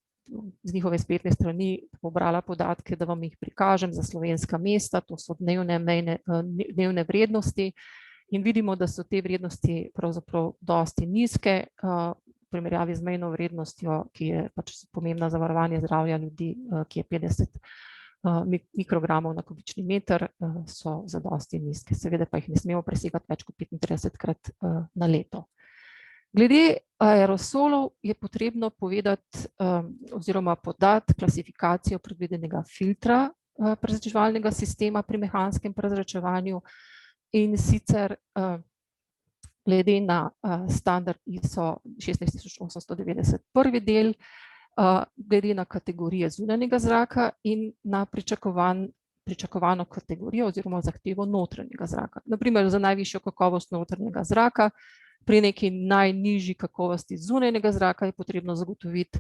z njihove spletne strani pobrala podatke, da vam jih prikažem za slovenska mesta, to so dnevne vrednosti in vidimo, da so te vrednosti pravzaprav dosti nizke v primerjavi z mejno vrednostjo, ki je pač pomembna za varovanje zdravja ljudi, ki je 50 mikrogramov na kubični meter, so zadosti nizke. Seveda pa jih ne smemo presegati več kot 35krat na leto. Glede aerosolov je potrebno povedati oziroma podati klasifikacijo predvidenega filtra prezračevalnega sistema pri mehanskem prezračevanju in sicer glede na standard ISO 16890 prvi del, glede na kategorije zunanjega zraka in na pričakovano kategorijo oziroma zahtevo notranjega zraka. Naprimer, za najvišjo kakovost notranjega zraka pri neki najnižji kakovosti zunanjega zraka je potrebno zagotoviti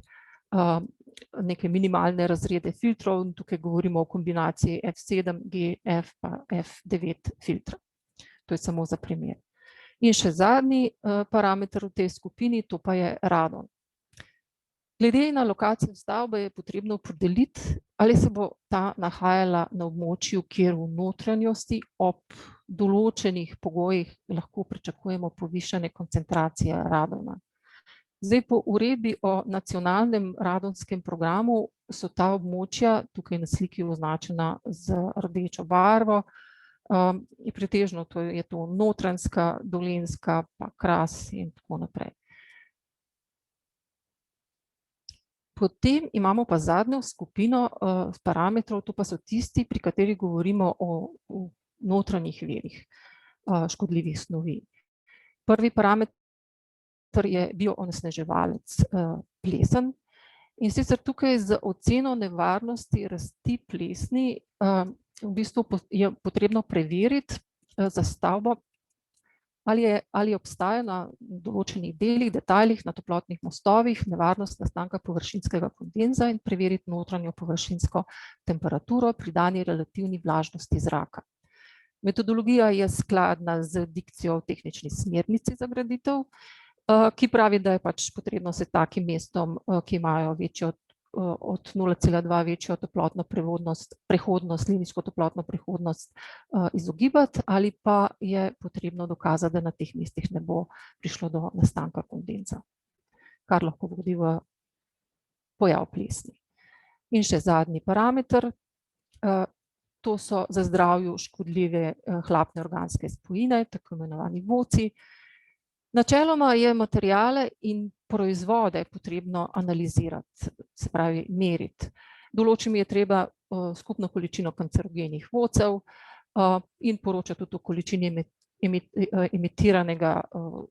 neke minimalne razrede filtrov in tukaj govorimo o kombinaciji F7, G, F pa F9 filtra. To je samo za primer. In še zadnji parameter v tej skupini, to pa je radon. Glede na lokacijo stavbe je potrebno opredeliti, ali se bo ta nahajala na območju, kjer v notranjosti ob določenih pogojih lahko pričakujemo povišane koncentracije radona. Zdaj, po uredbi o nacionalnem radonskem programu so ta območja, tukaj na sliki označena z rdečo barvo, pretežno je to Notranjska, Dolenjska, pa Kras in tako naprej. Potem imamo pa zadnjo skupino parametrov, to pa so tisti, pri katerih govorimo o notranjih virih škodljivih snovi. Prvi parameter je bioonesnaževalec plesen, in sicer tukaj z oceno nevarnosti rasti plesni v bistvu je potrebno preveriti za stavbo, ali obstaja na določenih delih, detajlih, na toplotnih mostovih nevarnost nastanka površinskega kondenza in preveriti notranjo površinsko temperaturo pri dani relativni vlažnosti zraka. Metodologija je skladna z dikcijo v tehnični smernici za graditev, ki pravi, da je pač potrebno se takim mestom, ki imajo večjo od 0,2 večjo toplotno prehodnost, linijsko toplotno prehodnost izogibati, ali pa je potrebno dokazati, da na teh mestih ne bo prišlo do nastanka kondenza, kar lahko vodi v pojav plesni. In še zadnji parameter, to so za zdravju škodljive hlapne organske spojine, tako imenovani VOC-i. Načeloma je materiale in proizvode potrebno analizirati, se pravi meriti. Določiti je treba skupno količino kancerogenih VOC-ev in poročati tudi o količini emitiranega,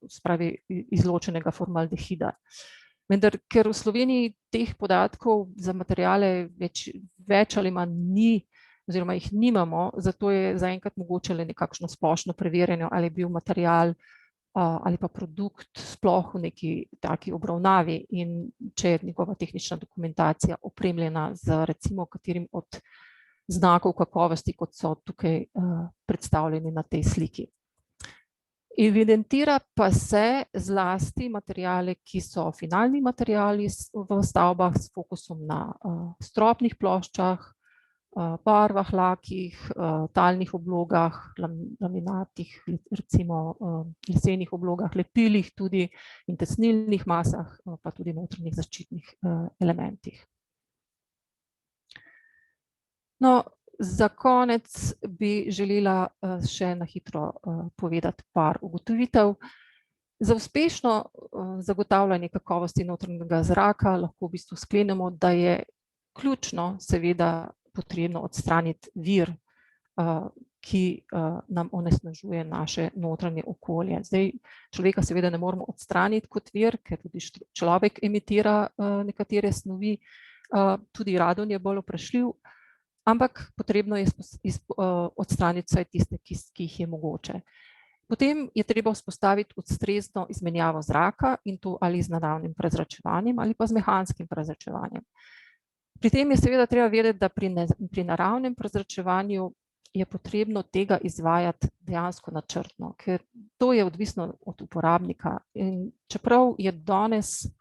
se pravi izločenega formaldehida. Vendar, ker v Sloveniji teh podatkov za materiale več ali manj ni, oziroma jih nimamo, zato je zaenkrat mogoče le nekakšno splošno preverjanje, ali je bil material ali pa produkt sploh v neki taki obravnavi in če je njegova tehnična dokumentacija opremljena z recimo katerim od znakov kakovosti, kot so tukaj predstavljeni na tej sliki. Evidentira pa se zlasti materiale, ki so finalni materiali v stavbah s fokusom na stropnih ploščah, barvah, lakih, talnih oblogah, laminatih, recimo lesenih oblogah, lepilih tudi in tesnilnih masah, pa tudi notranjih zaščitnih elementih. No, za konec bi želela še na hitro povedati par ugotovitev. Za uspešno zagotavljanje kakovosti notranjega zraka lahko v bistvu sklenemo, da je ključno seveda potrebno odstraniti vir, ki nam onesnažuje naše notranje okolje. Zdaj, človeka seveda ne moramo odstraniti kot vir, ker tudi človek emitira nekatere snovi, tudi radon je bolj vprašljiv, ampak potrebno je odstraniti vsaj tiste, ki jih je mogoče. Potem je treba vzpostaviti ustrezno izmenjavo zraka in to ali z naravnim prezračevanjem ali pa z mehanskim prezračevanjem. Pri tem je seveda treba vedeti, da pri naravnem prezračevanju je potrebno tega izvajati dejansko načrtno, ker to je odvisno od uporabnika. In čeprav je danes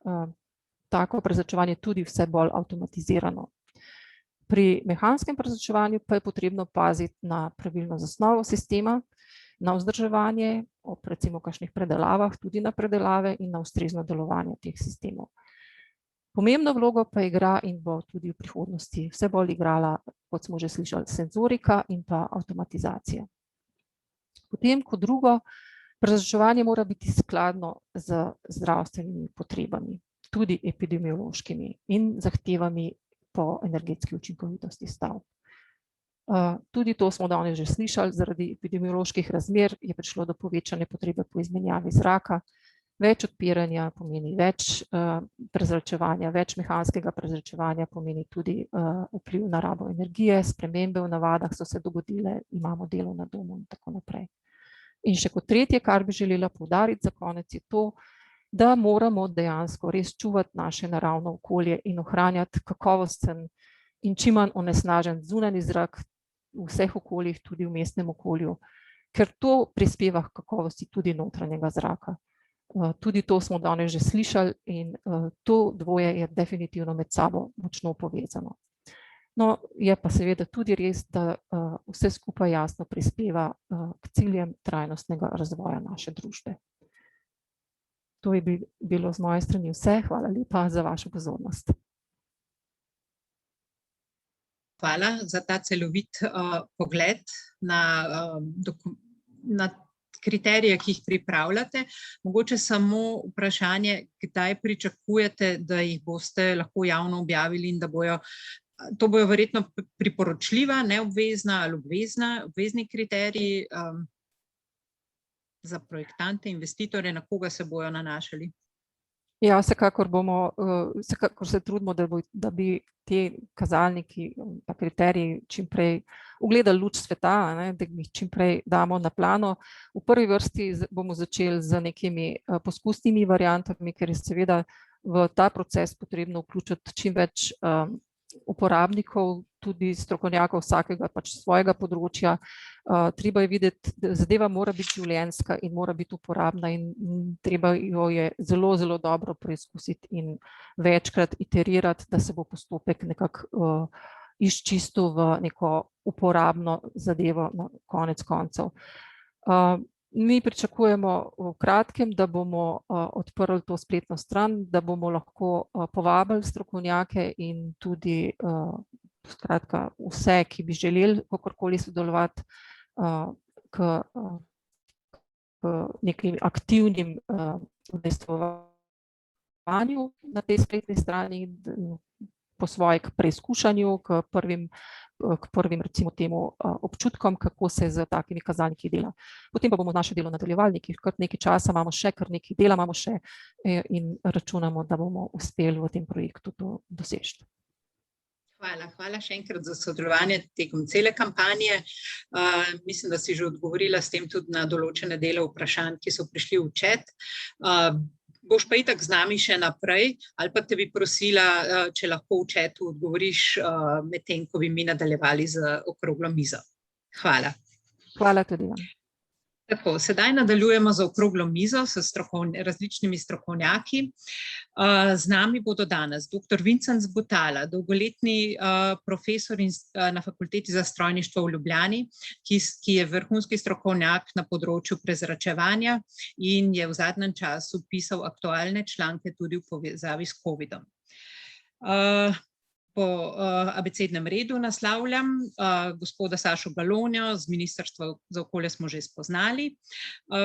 tako prezračevanje tudi vse bolj avtomatizirano. Pri mehanskem prezračevanju pa je potrebno paziti na pravilno zasnovo sistema, na vzdrževanje, ob recimo kakšnih predelavah, tudi na predelave in na ustrezno delovanje teh sistemov. Pomembno vlogo pa igra in bo tudi v prihodnosti vse bolj igrala, kot smo že slišali, senzorika in pa avtomatizacija. Potem, kot drugo, prezračevanje mora biti skladno z zdravstvenimi potrebami, tudi epidemiološkimi in zahtevami po energetski učinkovitosti stavb. Tudi to smo danes že slišali, zaradi epidemioloških razmer je prišlo do povečane potrebe po izmenjavi zraka. Več odpiranja pomeni več prezračevanja, več mehanskega prezračevanja pomeni tudi vpliv na rabo energije, spremembe v navadah so se dogodile, imamo delo na domu in tako naprej. In še kot tretje, kar bi želela poudariti za konec, je to, da moramo dejansko res čuvati naše naravno okolje in ohranjati kakovosten in čim manj onesnažen zunanji zrak v vseh okoljih, tudi v mestnem okolju, ker to prispeva k kakovosti tudi notranjega zraka. Tudi to smo danes že slišali in to dvoje je definitivno med sabo močno povezano. No, je pa seveda tudi res, da vse skupaj jasno prispeva k ciljem trajnostnega razvoja naše družbe. To je bilo z moje strani vse. Hvala lepa za vašo pozornost. Hvala za ta celovit pogled na kriterije, ki jih pripravljate. Mogoče samo vprašanje, kdaj pričakujete, da jih boste lahko javno objavili in da to bojo verjetno priporočljiva, neobvezna ali obvezni kriteriji za projektante, investitore, na koga se bojo nanašali? Ja, vsekakor se trudimo, da bi te kazalniki, pa kriteriji čim prej ugledali luč sveta, da jih čim prej damo na plano. V prvi vrsti bomo začeli z nekimi poskusnimi variantami, ker je seveda v ta proces potrebno vključiti čim več uporabnikov, tudi strokovnjakov vsakega svojega področja. Treba je videti, da zadeva mora biti življenjska in mora biti uporabna in treba jo je zelo, zelo dobro preizkusiti in večkrat iterirati, da se bo postopek nekako izčistil v neko uporabno zadevo na konec koncev. Mi pričakujemo v kratkem, da bomo odprli to spletno stran, da bomo lahko povabili strokovnjake in tudi skratka vse, ki bi želeli kakorkoli sodelovati k nekim aktivnim udejstvovanju na tej spletni strani, po svoje k preizkušanju, k prvim recimo temu občutkom, kako se z takimi kazalniki dela. Potem pa bomo naše delo nadaljevali, kar nekaj časa imamo še, kar nekaj dela imamo še in računamo, da bomo uspeli v tem projektu to doseči. Hvala še enkrat za sodelovanje tekom cele kampanje. Mislim, da si že odgovorila s tem tudi na določene dele vprašanj, ki so prišli v chat. Boš pa itak z nami še naprej, ali pa te bi prosila, če lahko v chatu odgovoriš medtem, ko bi mi nadaljevali z okroglo mizo. Hvala. Hvala tudi vam. Tako, sedaj nadaljujemo z okroglo mizo s različnimi strokovnjaki. Z nami bodo danes dr. Vincenc Butala, dolgoletni profesor na Fakulteti za strojništvo v Ljubljani, ki je vrhunski strokovnjak na področju prezračevanja in je v zadnjem času pisal aktualne članke tudi v povezavi s COVID-om. Po abecednem redu naslavljam gospoda Sašo Galonjo z Ministrstva za okolje smo že spoznali.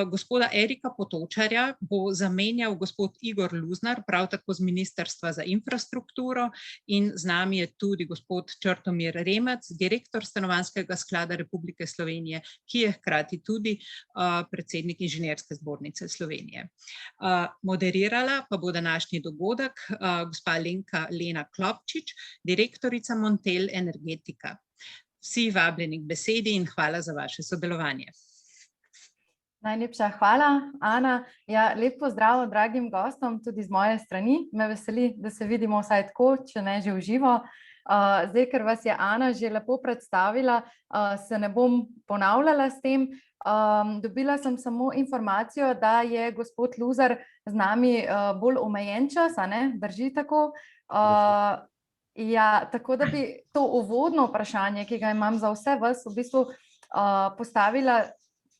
Gospoda Erika Potočarja bo zamenjal gospod Igor Luznar, prav tako z Ministrstva za infrastrukturo, in z nami je tudi gospod Črtomir Remec, direktor Stanovanjskega sklada Republike Slovenije, ki je hkrati tudi predsednik Inženirske zbornice Slovenije. Moderirala pa bo današnji dogodek gospa Lena Klopčič, direktorica Montel Energetika. Vsi vabljeni k besedi in hvala za vaše sodelovanje. Najlepša hvala, Ana. Ja, lep pozdrav dragim gostom, tudi z moje strani. Me veseli, da se vidimo vsaj tako, če ne že v živo. Zdaj, ker vas je Ana že lepo predstavila, se ne bom ponavljala s tem. Dobila sem samo informacijo, da je gospod Luzar z nami bolj omejen čas, a ne? Drži tako? Ja, tako da bi to uvodno vprašanje, ki ga imam za vse vas, v bistvu postavila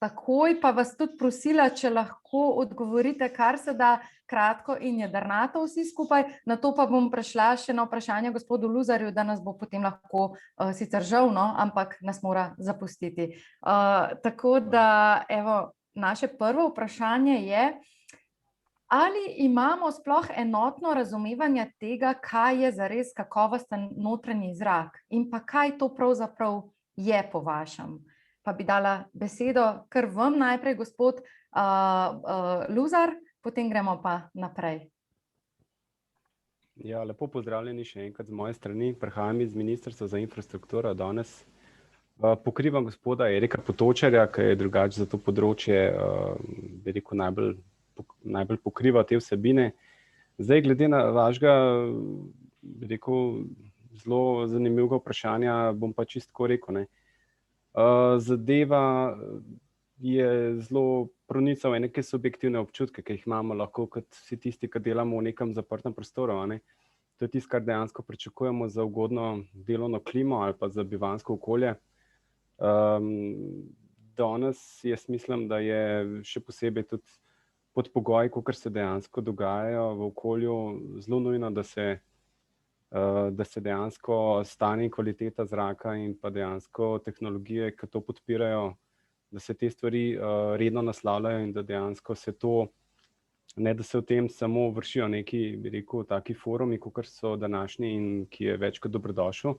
takoj, pa vas tudi prosila, če lahko odgovorite kar se da kratko in jedrnato vsi skupaj. Na to pa bom prešla še na vprašanje gospodu Luzarju, da nas bo potem lahko sicer žal, no, ampak nas mora zapustiti. Tako da, evo, naše prvo vprašanje je, ali imamo sploh enotno razumevanje tega, kaj je zares kakovosten notranji zrak in pa kaj to pravzaprav je po vašem? Pa bi dala besedo kar vam najprej, gospod Luzar, potem gremo pa naprej. Ja, lepo pozdravljeni še enkrat z moje strani. Prihajam iz Ministrstva za infrastrukturo danes. Pokrivam gospoda Erika Potočarja, ki je drugače za to področje, bi rekel, najbolj pokriva te vsebine. Zdaj, glede na vašega, bi rekel, zelo zanimivega vprašanja, bom pa čisto rekel, ne. Zadeva je zelo pronical neke subjektivne občutke, ki jih imamo lahko kot vsi tisti, ki delamo v nekem zaprtem prostoru. To je tisto, kar dejansko pričakujemo za ugodno delovno klimo ali pa za bivanjsko okolje. Danes jaz mislim, da je še posebej tudi pod pogoji, kakor se dejansko dogajajo v okolju, zelo nujno, da se dejansko stanje in kvaliteta zraka in pa dejansko tehnologije, ki to podpirajo, da se te stvari redno naslavljajo in da dejansko se to, ne da se v tem samo vršijo neki, bi rekel, taki forumi, kakor so današnji in ki je več kot dobrodošel,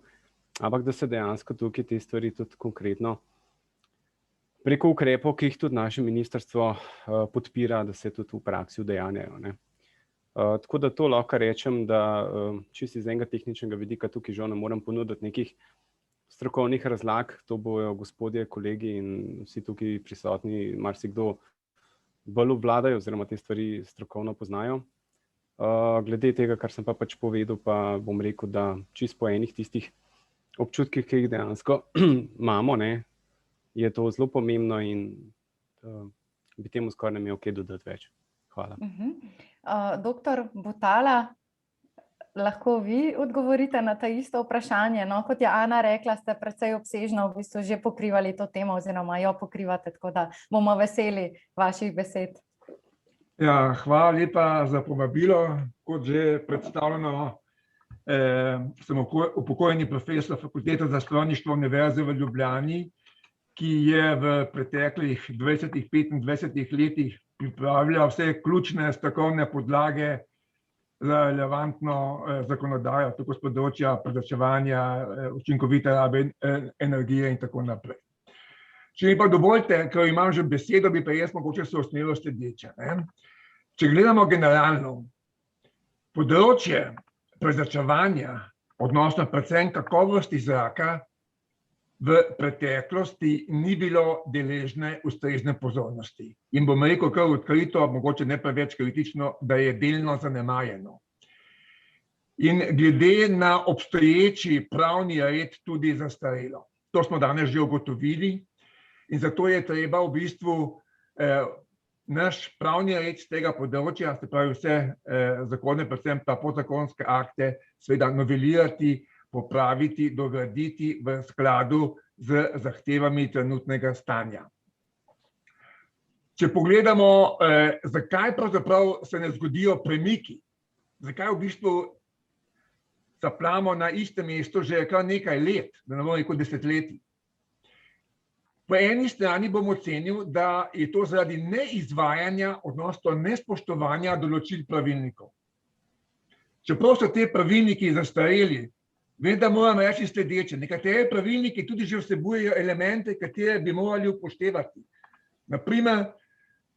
ampak da se dejansko tukaj te stvari tudi konkretno preko ukrepov, ki jih tudi naše ministrstvo podpira, da se tudi v praksi udejanjajo. Tako da to lahko rečem, da čisto iz enega tehničnega vidika tukaj žal ne morem ponuditi nekih strokovnih razlag, to bojo gospodje, kolegi in vsi tukaj prisotni, marsikdo bolj obvladajo oziroma te stvari strokovno poznajo. Glede tega, kar sem pa pač povedal, pa bom rekel, da čisto po enih tistih občutkih, ki jih dejansko imamo, je to zelo pomembno in bi temu skoraj ne imel kaj dodati več. Hvala. Doktor Butala, lahko vi odgovorite na ta isto vprašanje? No, kot je Ana rekla, ste precej obsežno v bistvu že pokrivali to temo oziroma jo pokrivate, tako da bomo veseli vaših besed. Ja, hvala lepa za povabilo. Kot že predstavljeno, sem upokojeni profesor Fakultete za strojništvo Univerze v Ljubljani, ki je v preteklih 20-25 letih pripravljal vse ključne strokovne podlage za relevantno zakonodajo, tako s področja prezračevanja, učinkovite rabe energije in tako naprej. Če mi pa dovolite, ker imam že besedo, bi pa jaz mogoče se osmelo sledeče. Če gledamo generalno, področje prezračevanja, odnosno predvsem kakovosti zraka, v preteklosti ni bilo deležne ustrezne pozornosti. In bom rekel kar odkrito, mogoče ne preveč kritično, da je delno zanemarjeno. In glede na obstoječi pravni red tudi zastarelo. To smo danes že ugotovili in zato je treba v bistvu naš pravni red z tega področja, se pravi vse zakone, predvsem pa podzakonske akte, seveda novelirati, popraviti, dograditi v skladu z zahtevami trenutnega stanja. Če pogledamo, zakaj pravzaprav se ne zgodijo premiki, zakaj v bistvu zapljamo na istem mestu že kar nekaj let, da ne bomo rekel desetletij. Po eni strani bom ocenil, da je to zaradi neizvajanja, odnosno nespoštovanja določil pravilnikov. Čeprav so te pravilniki zastareli, vem, da moram reči sledeče. Nekatere pravilniki tudi že vsebujejo elemente, katere bi morali upoštevati. Na primer,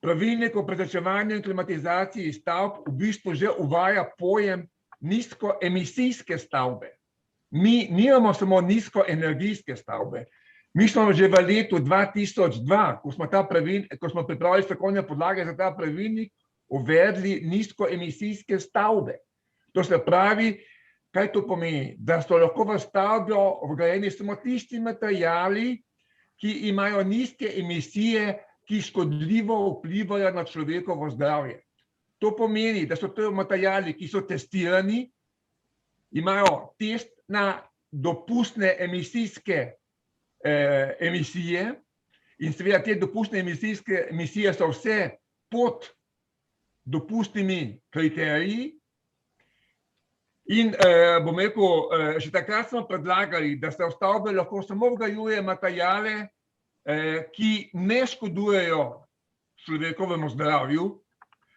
pravilnik o prezračevanju in klimatizaciji stavb v bistvu že uvaja pojem nizkoemisijske stavbe. Mi nimamo samo nizkoenergijske stavbe. Mi smo že v letu 2002, ko smo pripravili strokovne podlage za ta pravilnik, uvedli nizkoemisijske stavbe. To se pravi, kaj to pomeni? Da so lahko v stavbo vgrajeni samo tisti materiali, ki imajo nizke emisije, ki škodljivo vplivajo na človekovo zdravje. To pomeni, da so to materiali, ki so testirani, imajo test na dopustne emisije in seveda te dopustne emisije so vse pod dopustnimi kriteriji. In bom rekel, že takrat smo predlagali, da se v stavbe lahko samo vgrajuje materiale, ki ne škodujejo človekovemu zdravju.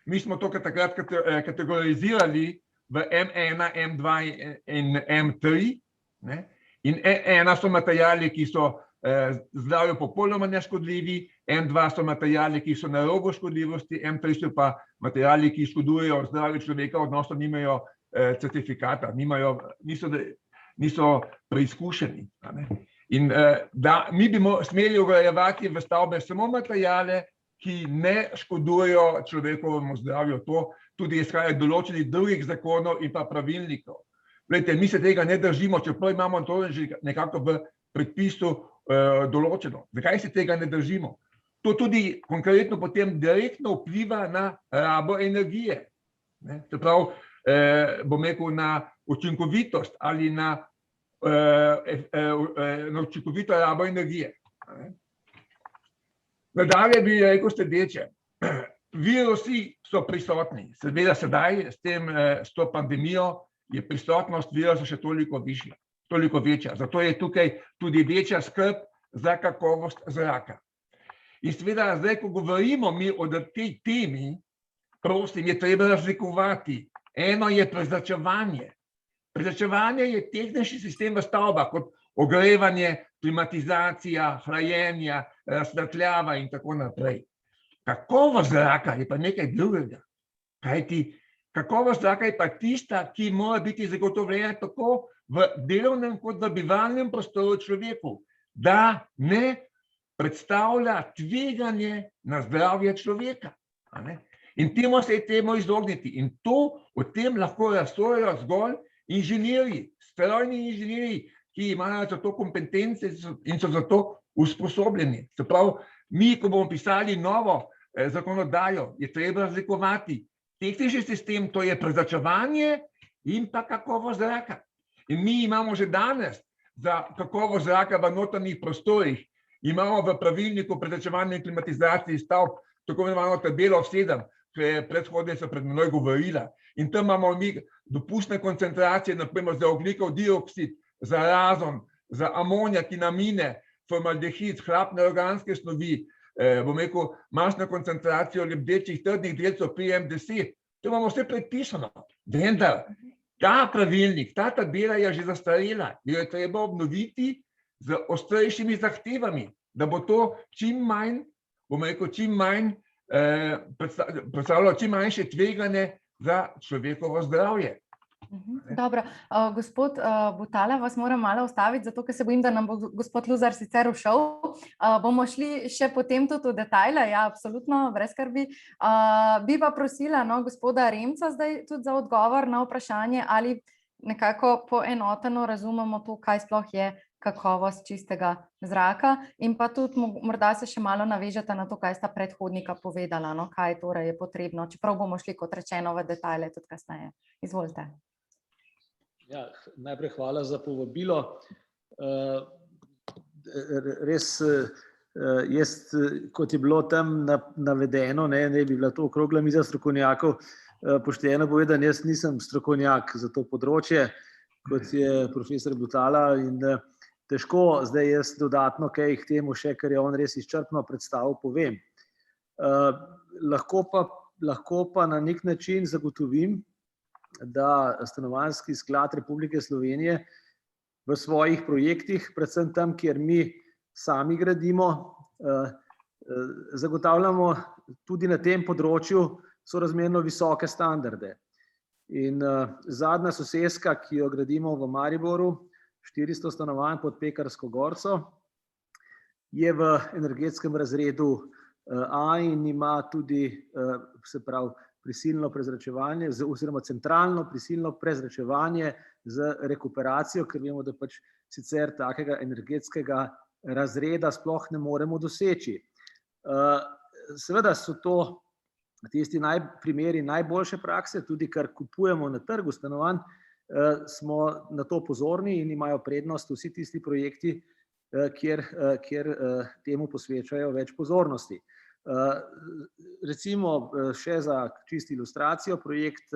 Mi smo to takrat kategorizirali v M1, M2 in M3. In M1 so materiali, ki so zdravju popolnoma neškodljivi, M2 so materiali, ki so na robu škodljivosti, M3 so pa materiali, ki škodujejo zdravju človeka, odnosno nimajo certifikata, niso preizkušeni. In da mi bi smeli vgrajevati v stavbe samo materiale, ki ne škodujejo človekovemu zdravju. To tudi izhaja določenih drugih zakonov in pa pravilnikov. Glejte, mi se tega ne držimo, čeprav imamo to že nekako v predpisu določeno. Zakaj se tega ne držimo? to tudi konkretno potem direktno vpliva na rabo energije. Se pravi, bom rekel, na učinkovitost ali na učinkovito rabo energije. Nadalje bi rekel sledeče. Virusi so prisotni. Seveda sedaj s to pandemijo je prisotnost virusa še toliko višja, toliko večja. Zato je tukaj tudi večja skrb za kakovost zraka. In seveda zdaj, ko govorimo mi o tej temi, prosim, je treba razlikovati. Eno je prezračevanje. Prezračevanje je tehnični sistem v stavbah, kot ogrevanje, klimatizacija, hlajenja, razsvetljava in tako naprej. Kakovost zraka je pa nekaj drugega. Kajti kakovost zraka je pa tista, ki mora biti zagotovljena tako v delovnem kot v bivalnem prostoru človeku, da ne predstavlja tveganje na zdravje človeka. In temu se je treba izogniti. In o tem lahko razsojajo zgolj inženirji, strojni inženirji, ki imajo za to kompetence in so za to usposobljeni. Se pravi, mi, ko bomo pisali novo zakonodajo, je treba razlikovati tehnični sistem, to je prezračevanje in pa kakovost zraka. In mi imamo že danes za kakovost zraka v notranjih prostorih, imamo v pravilniku prezračevanja in klimatizaciji stavb tako imenovano tabelo 7, ki je predhodnica pred menoj govorila. In tam imamo mi dopustne koncentracije, naprimer za ogljikov dioksid, za razon, za amonijak in amine, formaldehid, hlapne organske snovi, bom rekel, masno koncentracijo lebdečih trdnih delcev PM10. To imamo vse predpisano. Vendar, ta pravilnik, ta tabela je že zastarela, jo je treba obnoviti z ostrejšimi zahtevami, da bo to čim manj, bom rekel, predstavljalo čim manjše tveganje za človekovo zdravje. Dobro, gospod Butala, vas moram malo ustaviti, zato ker se bojim, da nam bo gospod Luzar sicer ušel. Bomo šli še potem tudi v detajle, ja, absolutno, brez skrbi. Bi pa prosila gospoda Remca zdaj tudi za odgovor na vprašanje, ali nekako poenoteno razumemo to, kaj sploh je kakovost čistega zraka, in pa tudi morda se še malo navežete na to, kaj sta predhodnika povedala, kaj torej je potrebno, čeprav bomo šli, kot rečeno, v detajle tudi kasneje. Izvolite. Ja, najprej hvala za povabilo. Res, jaz, kot je bilo tam navedeno, ne bi bila to okrogla miza strokovnjakov, pošteno povedano, jaz nisem strokovnjak za to področje, kot je profesor Butala, in težko zdaj jaz dodatno kaj k temu še, ker je on res izčrpno predstavil, povem. Lahko pa na nek način zagotovim, da Stanovanjski sklad Republike Slovenije v svojih projektih, predvsem tam, kjer mi sami gradimo, zagotavljamo tudi na tem področju sorazmerno visoke standarde. In zadnja soseska, ki jo gradimo v Mariboru, 400 stanovanj pod Pekarsko gorco, je v energetskem razredu A in ima tudi, se pravi, prisilno prezračevanje oziroma centralno prisilno prezračevanje z rekuperacijo, ker vemo, da pač sicer takega energetskega razreda sploh ne moremo doseči. Seveda so to tisti primeri najboljše prakse, tudi kar kupujemo na trgu stanovanj, smo na to pozorni in imajo prednost vsi tisti projekti, kjer temu posvečajo več pozornosti. Recimo še za čisto ilustracijo, projekt,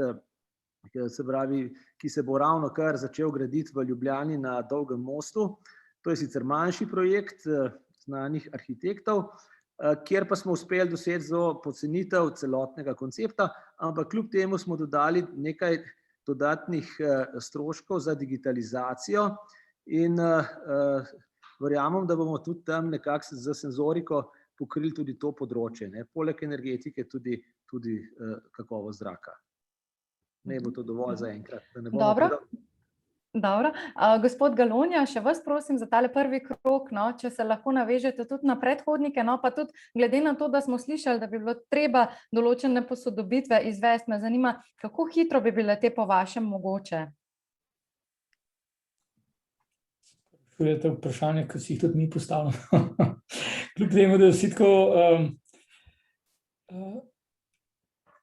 ki se bo ravno kar začel graditi v Ljubljani na Dolgem mostu. To je sicer manjši projekt znanih arhitektov, kjer pa smo uspeli doseči zelo pocenitev celotnega koncepta, ampak kljub temu smo dodali nekaj dodatnih stroškov za digitalizacijo in verjamem, da bomo tudi tam nekako za senzoriko pokrili tudi to področje, poleg energetike tudi kakovost zraka. Ne bo to dovolj za enkrat. Dobro. Gospod Galonja, še vas prosim za tale prvi krog, če se lahko navežete tudi na predhodnike, pa tudi glede na to, da smo slišali, da bi bilo treba določene posodobitve izvesti, me zanima, kako hitro bi bile te po vašem mogoče? To je to vprašanje, ki si jih tudi mi postavljamo. kljub temu, da vsi tako,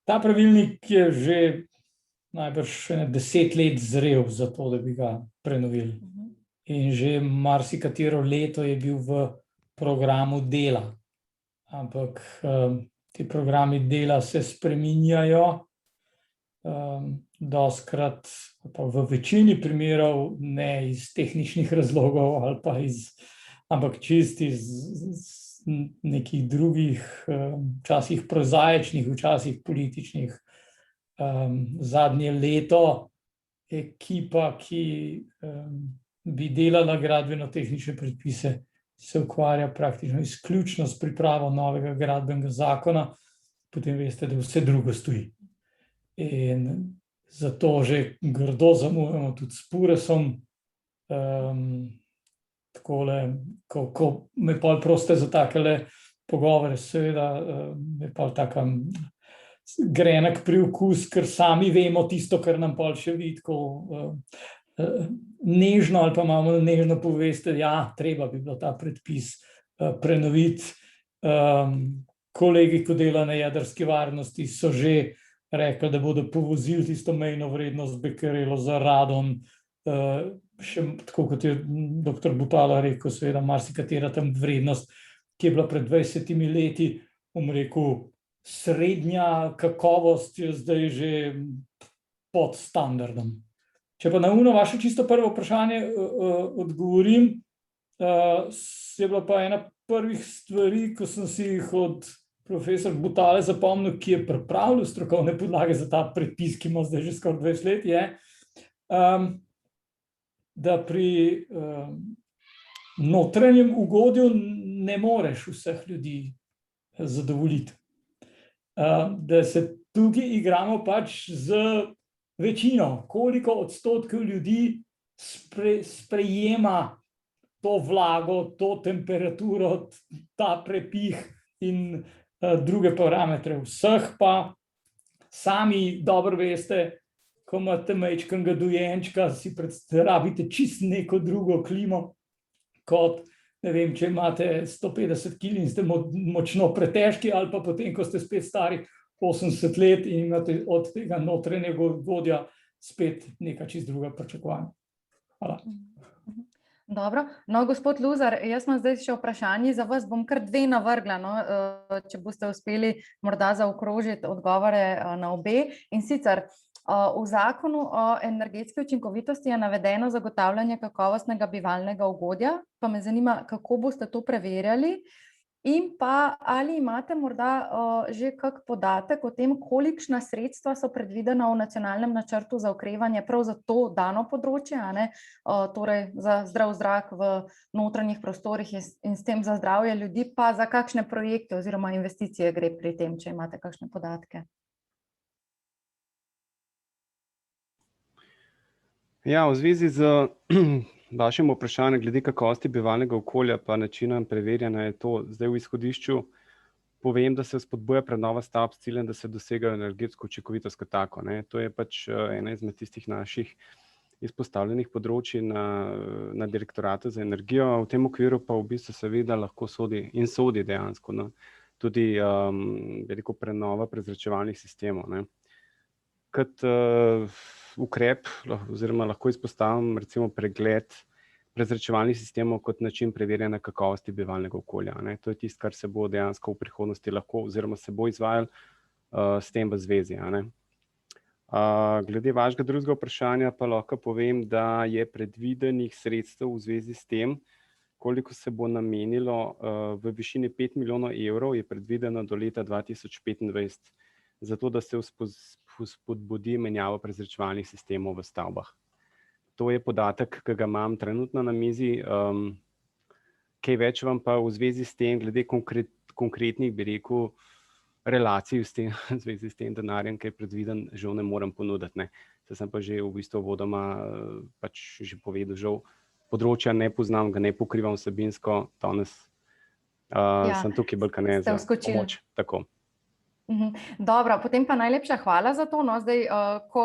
ta pravilnik je že najbrž 10 let zrel za to, da bi ga prenovili. In že marsikatero leto je bil v programu dela. Ampak ti programi dela se spreminjajo, dostikrat, pa v večini primerov ne iz tehničnih razlogov ali pa ampak čisto iz nekih drugih, včasih prozaičnih, včasih političnih. Zadnje leto ekipa, ki bi delala gradbeno-tehnične predpise, se ukvarja praktično izključno s pripravo novega gradbenega zakona, potem veste, da vse drugo stoji. In zato že grdo zamujamo tudi s Puresom. Takole, ko me pol prosite za takele pogovore, seveda je pol taka grenek priokus, ker sami vemo tisto, kar nam pol še vi tako nežno ali pa malo nežno poveste, ja, treba bi bilo ta predpis prenoviti. Kolegi, ko delajo na jedrski varnosti, so že rekli, da bodo povozili tisto mejno vrednost bekerelo za radon. Še tako, kot je doktor Butala rekel, seveda marsikatera tam vrednost, ki je bila pred 20 leti, rekel, srednja kakovost je zdaj že pod standardom. Če pa na vaše čisto prvo vprašanje odgovorim, je bila pa ena prvih stvari, ko sem si jih od profesor Butale zapomnil, ki je pripravil strokovne podlage za ta predpis, ki ima zdaj že skoraj 20 let, je, da pri notranjem ugodju ne moreš vseh ljudi zadovoljiti. Da se tukaj igramo pač z večino, koliko odstotkov ljudi sprejema to vlago, to temperaturo, ta prepih in druge parametre. Vseh pa sami dobro veste, ko imate majčkega dojenčka, si rabite čisto neko drugo klimo, kot, ne vem, če imate 150 kg in ste močno pretežki, ali pa potem, ko ste spet stari 80 let in imate od tega notranjega ugodja spet neka čisto druga pričakovanja. Hvala. Dobro. No, gospod Luzar, jaz imam zdaj še vprašanje za vas, bom kar 2 navrgla, no, če boste uspeli morda zaokrožiti odgovore na obe. In sicer, v zakonu o energetski učinkovitosti je navedeno zagotavljanje kakovostnega bivalnega ugodja, pa me zanima, kako boste to preverjali. In pa, ali imate morda že kak podatek o tem, kolikšna sredstva so predvidena v nacionalnem načrtu za okrevanje prav za to dano področje, torej za zdrav zrak v notranjih prostorih in s tem za zdravje ljudi, pa za kakšne projekte oziroma investicije gre pri tem, če imate kakšne podatke? Ja, v zvezi z vašim vprašanjem glede kakovosti bivalnega okolja pa načina preverjanja je to zdaj v izhodišču. Povem, da se spodbuja prenova stavb s ciljem, da se dosegajo energetsko učinkovitost kot tako. To je pač ena izmed tistih naših izpostavljenih področij na Direktoratu za energijo. V tem okviru pa v bistvu seveda lahko sodi dejansko tudi prenova prezračevalnih sistemov. Kot ukrep oziroma lahko izpostavim recimo pregled prezračevalnih sistemov kot način preverjanja kakovosti bivalnega okolja. To je tisto, kar se bo dejansko v prihodnosti lahko oziroma se bo izvajalo s tem v zvezi. Glede vašega drugega vprašanja pa lahko povem, da je predvidenih sredstev v zvezi s tem, koliko se bo namenilo v višini 5 milijonov evrov, je predvideno do leta 2025, zato da se spodbudi menjavo prezračevalnih sistemov v stavbah. To je podatek, ki ga imam trenutno na mizi. Kaj več vam pa v zvezi s tem, glede konkretnih, bi rekel, relacij v zvezi s tem denarjem, ki je predviden, žal ne morem ponuditi. Se sem pa že v bistvu vodoma pač že povedal, žal področja ne poznam, ga ne pokrivam vsebinsko, danes sem tukaj bolj kaj ne za pomoč. Tako. Dobro, potem pa najlepša hvala za to. No, zdaj, ko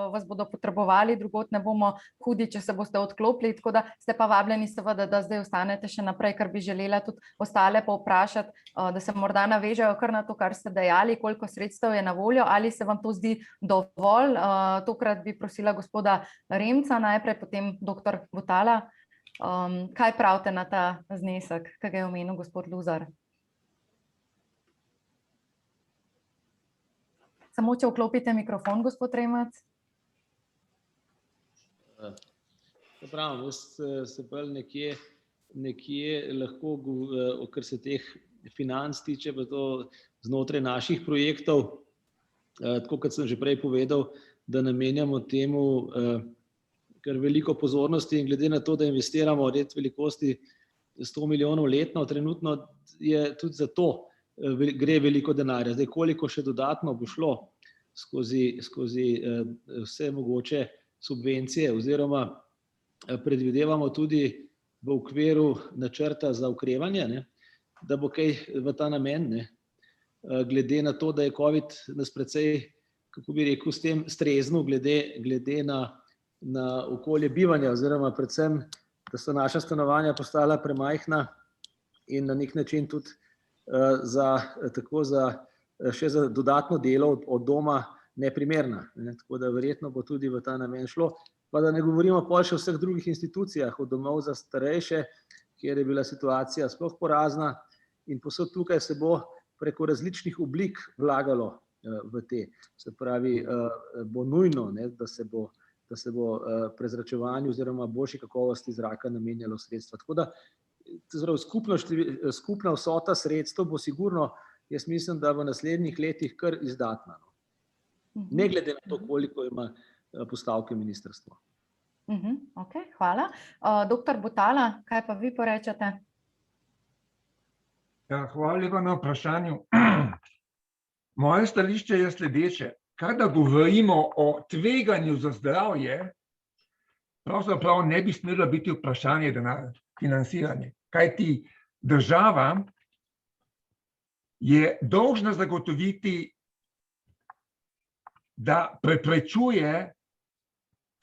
vas bodo potrebovali drugot, ne bomo hudi, če se boste odklopili, tako da ste pa vabljeni seveda, da zdaj ostanete še naprej, ker bi želela tudi ostale povprašati, da se morda navežejo kar na to, kar ste dejali, koliko sredstev je na voljo, ali se vam to zdi dovolj. Tokrat bi prosila gospoda Remca najprej, potem doktor Butala. Kaj pravite na ta znesek, ki ga je omenil gospod Luzar? Samo če vklopite mikrofon, gospod Remec. Pravim, jaz se bolj nekje lahko, kar se teh financ tiče, pa to znotraj naših projektov, tako kot sem že prej povedal, da namenjamo temu kar veliko pozornosti in glede na to, da investiramo red velikosti 100 milijonov letno, trenutno je tudi za to gre veliko denarja. Zdaj, koliko še dodatno bo šlo skozi vse mogoče subvencije oziroma predvidevamo tudi v okviru načrta za okrevanje, da bo kaj v ta namen, glede na to, da je COVID nas precej, kako bi rekel, s tem streznil glede na okolje bivanja oziroma predvsem, da so naša stanovanja postala premajhna in na nek način tudi še za dodatno delo od doma neprimerna. Tako da verjetno bo tudi v ta namen šlo. Pa da ne govorimo pol še o vseh drugih institucijah, od domov za starejše, kjer je bila situacija sploh porazna in povsod tukaj se bo preko različnih oblik vlagalo v te. Se pravi, bo nujno, da se bo prezračevanju oziroma boljši kakovosti zraka namenjalo sredstva. Tako da skupna vsota sredstev bo sigurno, jaz mislim, da v naslednjih letih kar izdatna. Ne glede na to, koliko ima postavke ministrstvo. Ok, hvala. Doktor Butala, kaj pa vi porečete? Ja, hvala lepa na vprašanju. Moje stališče je sledeče. Kada govorimo o tveganju za zdravje, pravzaprav ne bi smelo biti vprašanje denar, financiranje. Kajti država je dolžna zagotoviti, da preprečuje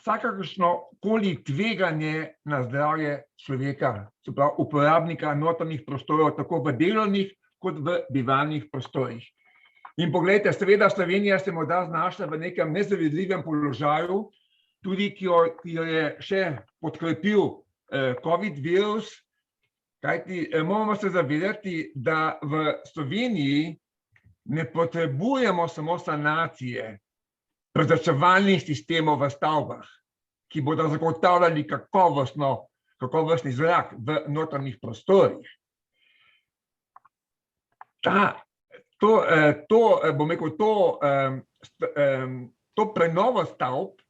vsakršno koli tveganje na zdravje človeka, se pravi uporabnika notranjih prostorov, tako v delovnih kot v bivalnih prostorih. In poglejte, seveda Slovenija se morda znašla v nekem nezavidljivem položaju, tudi ki jo je še podkrepil COVID virus, kajti moramo se zavedati, da v Sloveniji ne potrebujemo samo sanacije prezračevalnih sistemov v stavbah, ki bodo zagotavljali kakovostni zrak v notranjih prostorih. To prenovo stavb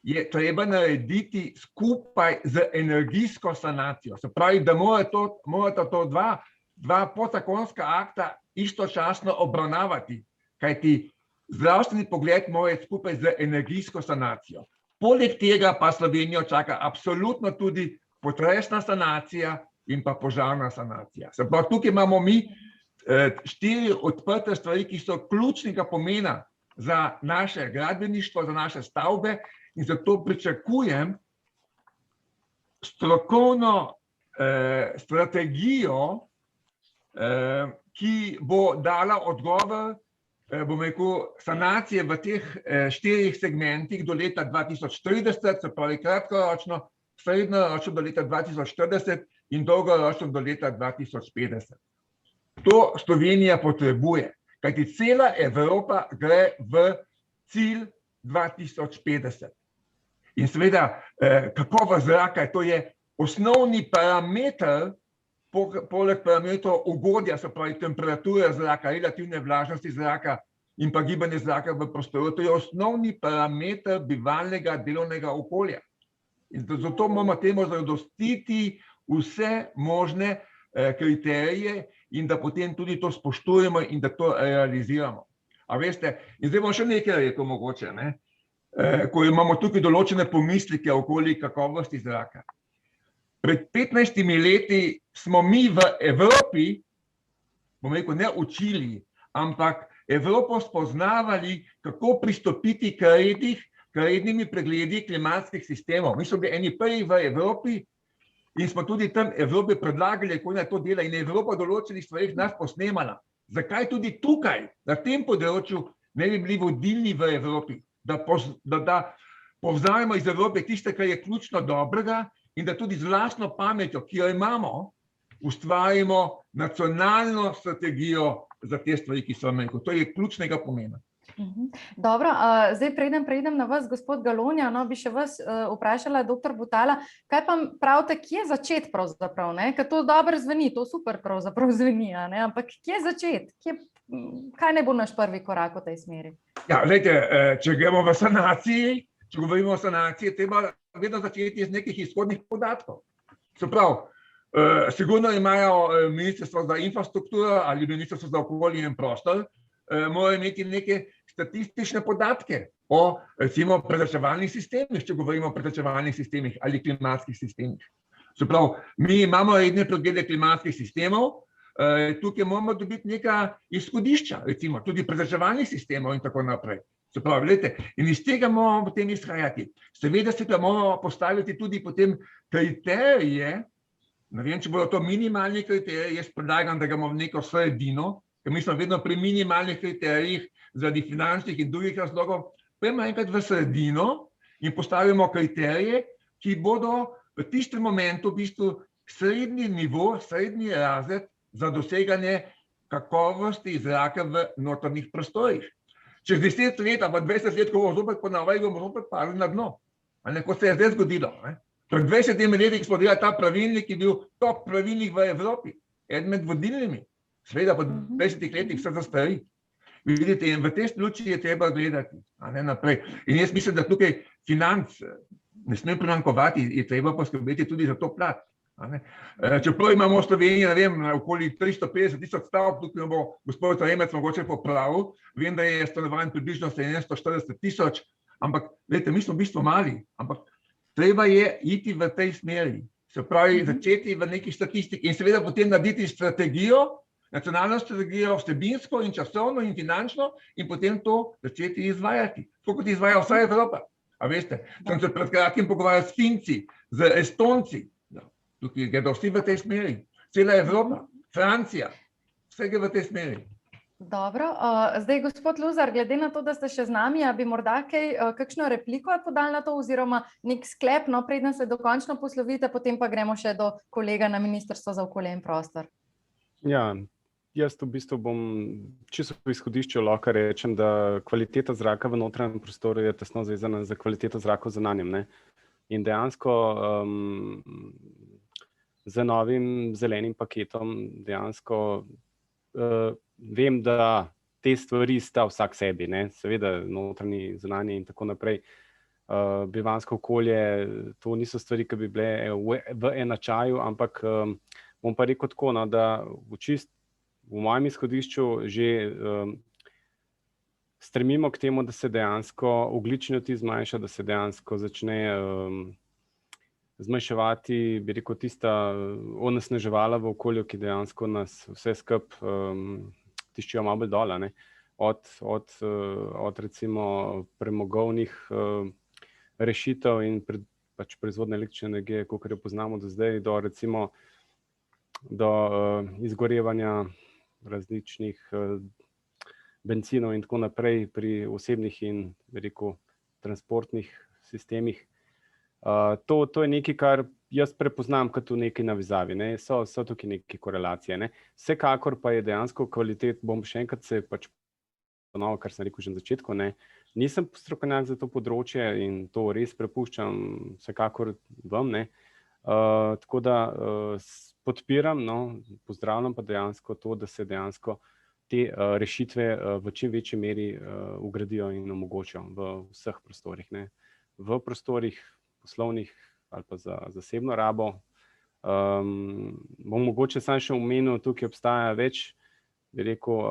je treba narediti skupaj z energijsko sanacijo. Se pravi, da morata to dva podzakonska akta istočasno obravnavati, kajti zdravstveni pogled mora iti skupaj z energijsko sanacijo. Poleg tega pa Slovenijo čaka absolutno tudi potresna sanacija in pa požarna sanacija. Se pravi, tukaj imamo mi 4 odprte stvari, ki so ključnega pomena za naše gradbeništvo, za naše stavbe. In zato pričakujem strokovno strategijo, ki bo dala odgovor, bom rekel, sanacije v teh 4 segmentih do leta 2030, se pravi kratkoročno, srednjeročno do leta 2040 in dolgoročno do leta 2050. To Slovenija potrebuje, kajti cela Evropa gre v cilj 2050. In seveda, kakovost zraka, to je osnovni parameter, poleg parametrov ugodja, se pravi temperature zraka, relativne vlažnosti zraka in pa gibanje zraka v prostoru, to je osnovni parameter bivalnega delovnega okolja. In zato moramo temu zadostiti vse možne kriterije in da potem tudi to spoštujemo in da to realiziramo. A veste, in zdaj bom še nekaj rekel mogoče, ko imamo tukaj določene pomisleke okoli kakovosti zraka. Pred 15 leti smo mi v Evropi, bom rekel, ne učili, ampak Evropo spoznavali, kako pristopiti k rednimi pregledi klimatskih sistemov. Mi smo bili eni prvi v Evropi in smo tudi tam Evropi predlagali, kako naj to dela, in je Evropa v določenih stvarih nas posnemala. Zakaj tudi tukaj, na tem področju, ne bi bili vodilni v Evropi, da povzamemo iz Evrope tiste, kar je ključno dobrega, in da tudi z vlastno pametjo, ki jo imamo, ustvarimo nacionalno strategijo za te stvari, ki so rekel. To je ključnega pomena. Dobro, zdaj preidem na vas, gospod Galonja, no, bi še vas vprašala, doktor Butala, kaj pa pravite, kje začeti pravzaprav, ne? Ker to dobro zveni, to super pravzaprav zveni, ne? Ampak kje začeti? Kaj ne bo naš prvi korak v tej smeri? Ja, glejte, če gremo v sanaciji, če govorimo o sanaciji, treba vedno začeti iz nekih izhodnih podatkov. Se pravi, sigurno imajo Ministrstvo za infrastrukturo ali Ministrstvo za okolje in prostor, morajo imeti neke statistične podatke o, recimo, prezračevalnih sistemih, če govorimo o prezračevalnih sistemih ali klimatskih sistemih. Se pravi, mi imamo redne preglede klimatskih sistemov, tukaj moramo dobiti neka izhodišča, recimo tudi prezračevalnih sistemov in tako naprej. Se pravi, gledajte, in iz tega moramo potem izhajati. Seveda se pa moramo postaviti tudi potem kriterije, ne vem, če bodo to minimalni kriteriji, jaz predlagam, da gremo v neko sredino, ker mi smo vedno pri minimalnih kriterijih zaradi finančnih in drugih razlogov, prejmo enkrat v sredino in postavimo kriterije, ki bodo v tistem momentu v bistvu srednji nivo, srednji razred za doseganje kakovosti zraka v notranjih prostorih. Čez 10 let, pa 20 let, ko bomo zopet ponavljali, bomo zopet padli na dno. Kot se je zdaj zgodilo. Pred 20 leti smo delali ta pravilnik, ki je bil top pravilnik v Evropi, eden med vodilnimi. Seveda po 20 letih vse zastari. Vidite, in v tej luči je treba gledati, naprej. In jaz mislim, da tukaj financ ne sme primanjkovati, je treba poskrbeti tudi za to plat. Čeprav imamo v Sloveniji, ne vem, okoli 350.000 stavb, tukaj bo gospod Remec mogoče popravil, vem, da je stanovanj približno 740.000, ampak, gledajte, mi smo v bistvu mali, ampak treba je iti v tej smeri, se pravi, začeti v neki statistiki in seveda potem narediti strategijo, nacionalno strategijo, vsebinsko in časovno in finančno in potem to začeti izvajati, tako kot izvaja vsa Evropa. A veste, sem se pred kratkim pogovarjal s Finci, z Estonci, tukaj gredo vsi v tej smeri, cela Evropa, Francija, vse gre v tej smeri. Dobro, zdaj gospod Luzar, glede na to, da ste še z nami, bi morda kakšno repliko podali na to oziroma nek sklep, no, preden se dokončno poslovite, potem pa gremo še do kolega na Ministrstvo za okolje in prostor. Ja, jaz v bistvu bom čisto v izhodišču lahko rečem, da kvaliteta zraka v notranjem prostoru je tesno zvezana za kvaliteto zraka v zunanjem, ne. In dejansko z novim zelenim paketom dejansko vem, da te stvari sta vsak sebi, ne, seveda notranji, zunanji in tako naprej. Bivanjsko okolje, to niso stvari, ki bi bile v enačaju, ampak bom pa rekel tako, no, da v mojem izhodišču že stremimo k temu, da se dejansko ogljični odtis zmanjša, da se dejansko začne zmanjševati, bi rekel, tista onesnaževala v okolju, ki dejansko nas vse skupaj tiščijo malo bolj dol, ne. Od recimo premogovnih rešitev in pač proizvodnje električne energije, kakor jo poznamo do zdaj, do recimo do izgorevanja različnih bencinov in tako naprej pri osebnih in, bi rekel, transportnih sistemih. To je nekaj, kar jaz prepoznam kot v neki navezavi, ne. So tukaj neke korelacije, ne. Vsekakor pa je dejansko kvalitet, bom še enkrat se pač ponovil, kar sem rekel že na začetku, ne. Nisem strokovnjak za to področje in to res prepuščam vsekakor vam, ne. Tako da podpiram, no, pozdravljam pa dejansko to, da se dejansko te rešitve v čim večji meri vgradijo in omogočijo v vseh prostorih, ne. V prostorih poslovnih ali pa za zasebno rabo. Bom mogoče samo še omenil, tukaj obstaja več, bi rekel,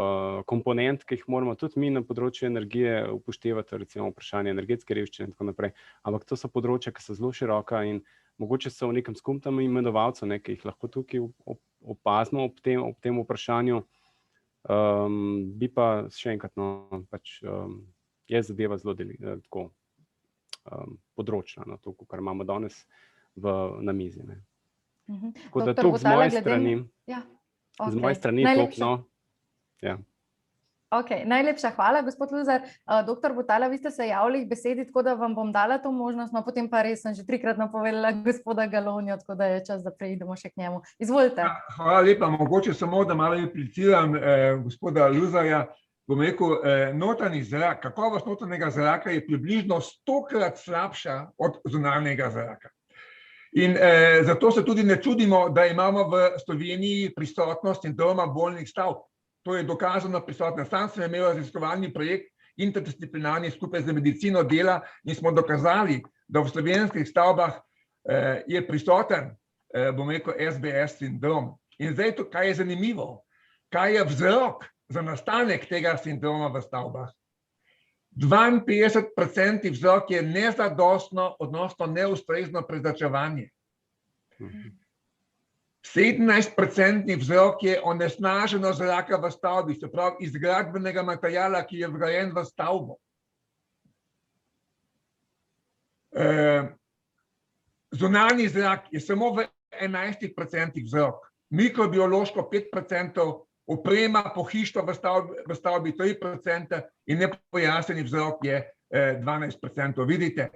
komponent, ki jih moramo tudi mi na področju energije upoštevati, recimo vprašanje energetske revščine in tako naprej. Ampak to so področja, ki so zelo široka in mogoče so v nekem skupnem imenovalcu, ne, ki jih lahko tukaj opazimo ob tem vprašanju. Bi pa še enkrat, no, pač je zadeva zelo tako področna, no, to, kar imamo danes na mizi. Ne. Tako da to z moje strani, z moje strani toliko, no. Ja. Ok, najlepša hvala, gospod Luzar. Doktor Butala, vi ste se javili k besedi, tako da vam bom dala to možnost, no potem pa res sem že trikrat napovedala gospoda Galonjo, tako da je čas, da preidemo še k njemu. Izvolite. Hvala lepa, mogoče samo, da malo repliciram gospoda Luzarja. Bom rekel, notranji zrak, kakovost notranjega zraka je približno 100-krat slabša od zunanjega zraka. In zato se tudi ne čudimo, da imamo v Sloveniji prisotnost sindroma bolnih stavb. To je dokazano prisotno. Sam sem imel raziskovalni projekt interdisciplinarni skupaj z medicino dela in smo dokazali, da v slovenskih stavbah je prisoten, bom rekel, SBS sindrom. In zdaj to, kaj je zanimivo, kaj je vzrok za nastanek tega sindroma v stavbah. 52% vzrok je nezadostno, odnosno neustrezno prezračevanje. 17% vzrok je onesnaženo zraka v stavbi, se pravi iz gradbenega materiala, ki je vgrajen v stavbo. Zunanji zrak je samo v 11% vzrok, mikrobiološko 5%, oprema, pohištvo v stavbi 3% in nepojasnjeni vzrok je 12%. Vidite,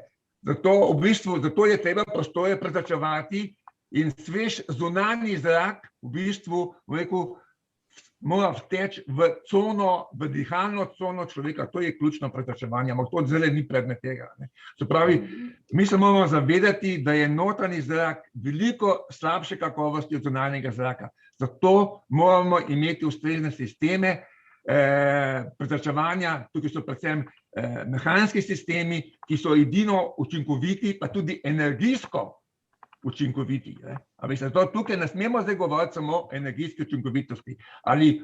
zato je treba prostore prezračevati. In svež zunanji zrak v bistvu mora vteči v cono, v dihalno cono človeka. To je ključno prezračevanje, ampak to zdaj ni predmet tega. Se pravi, mi se moramo zavedati, da je notranji zrak veliko slabše kakovosti od zunanjega zraka. Zato moramo imeti ustrezne sisteme prezračevanja, tukaj so predvsem mehanski sistemi, ki so edino učinkoviti, pa tudi energijsko učinkoviti. Zato tukaj ne smemo zdaj govoriti samo o energijski učinkovitosti ali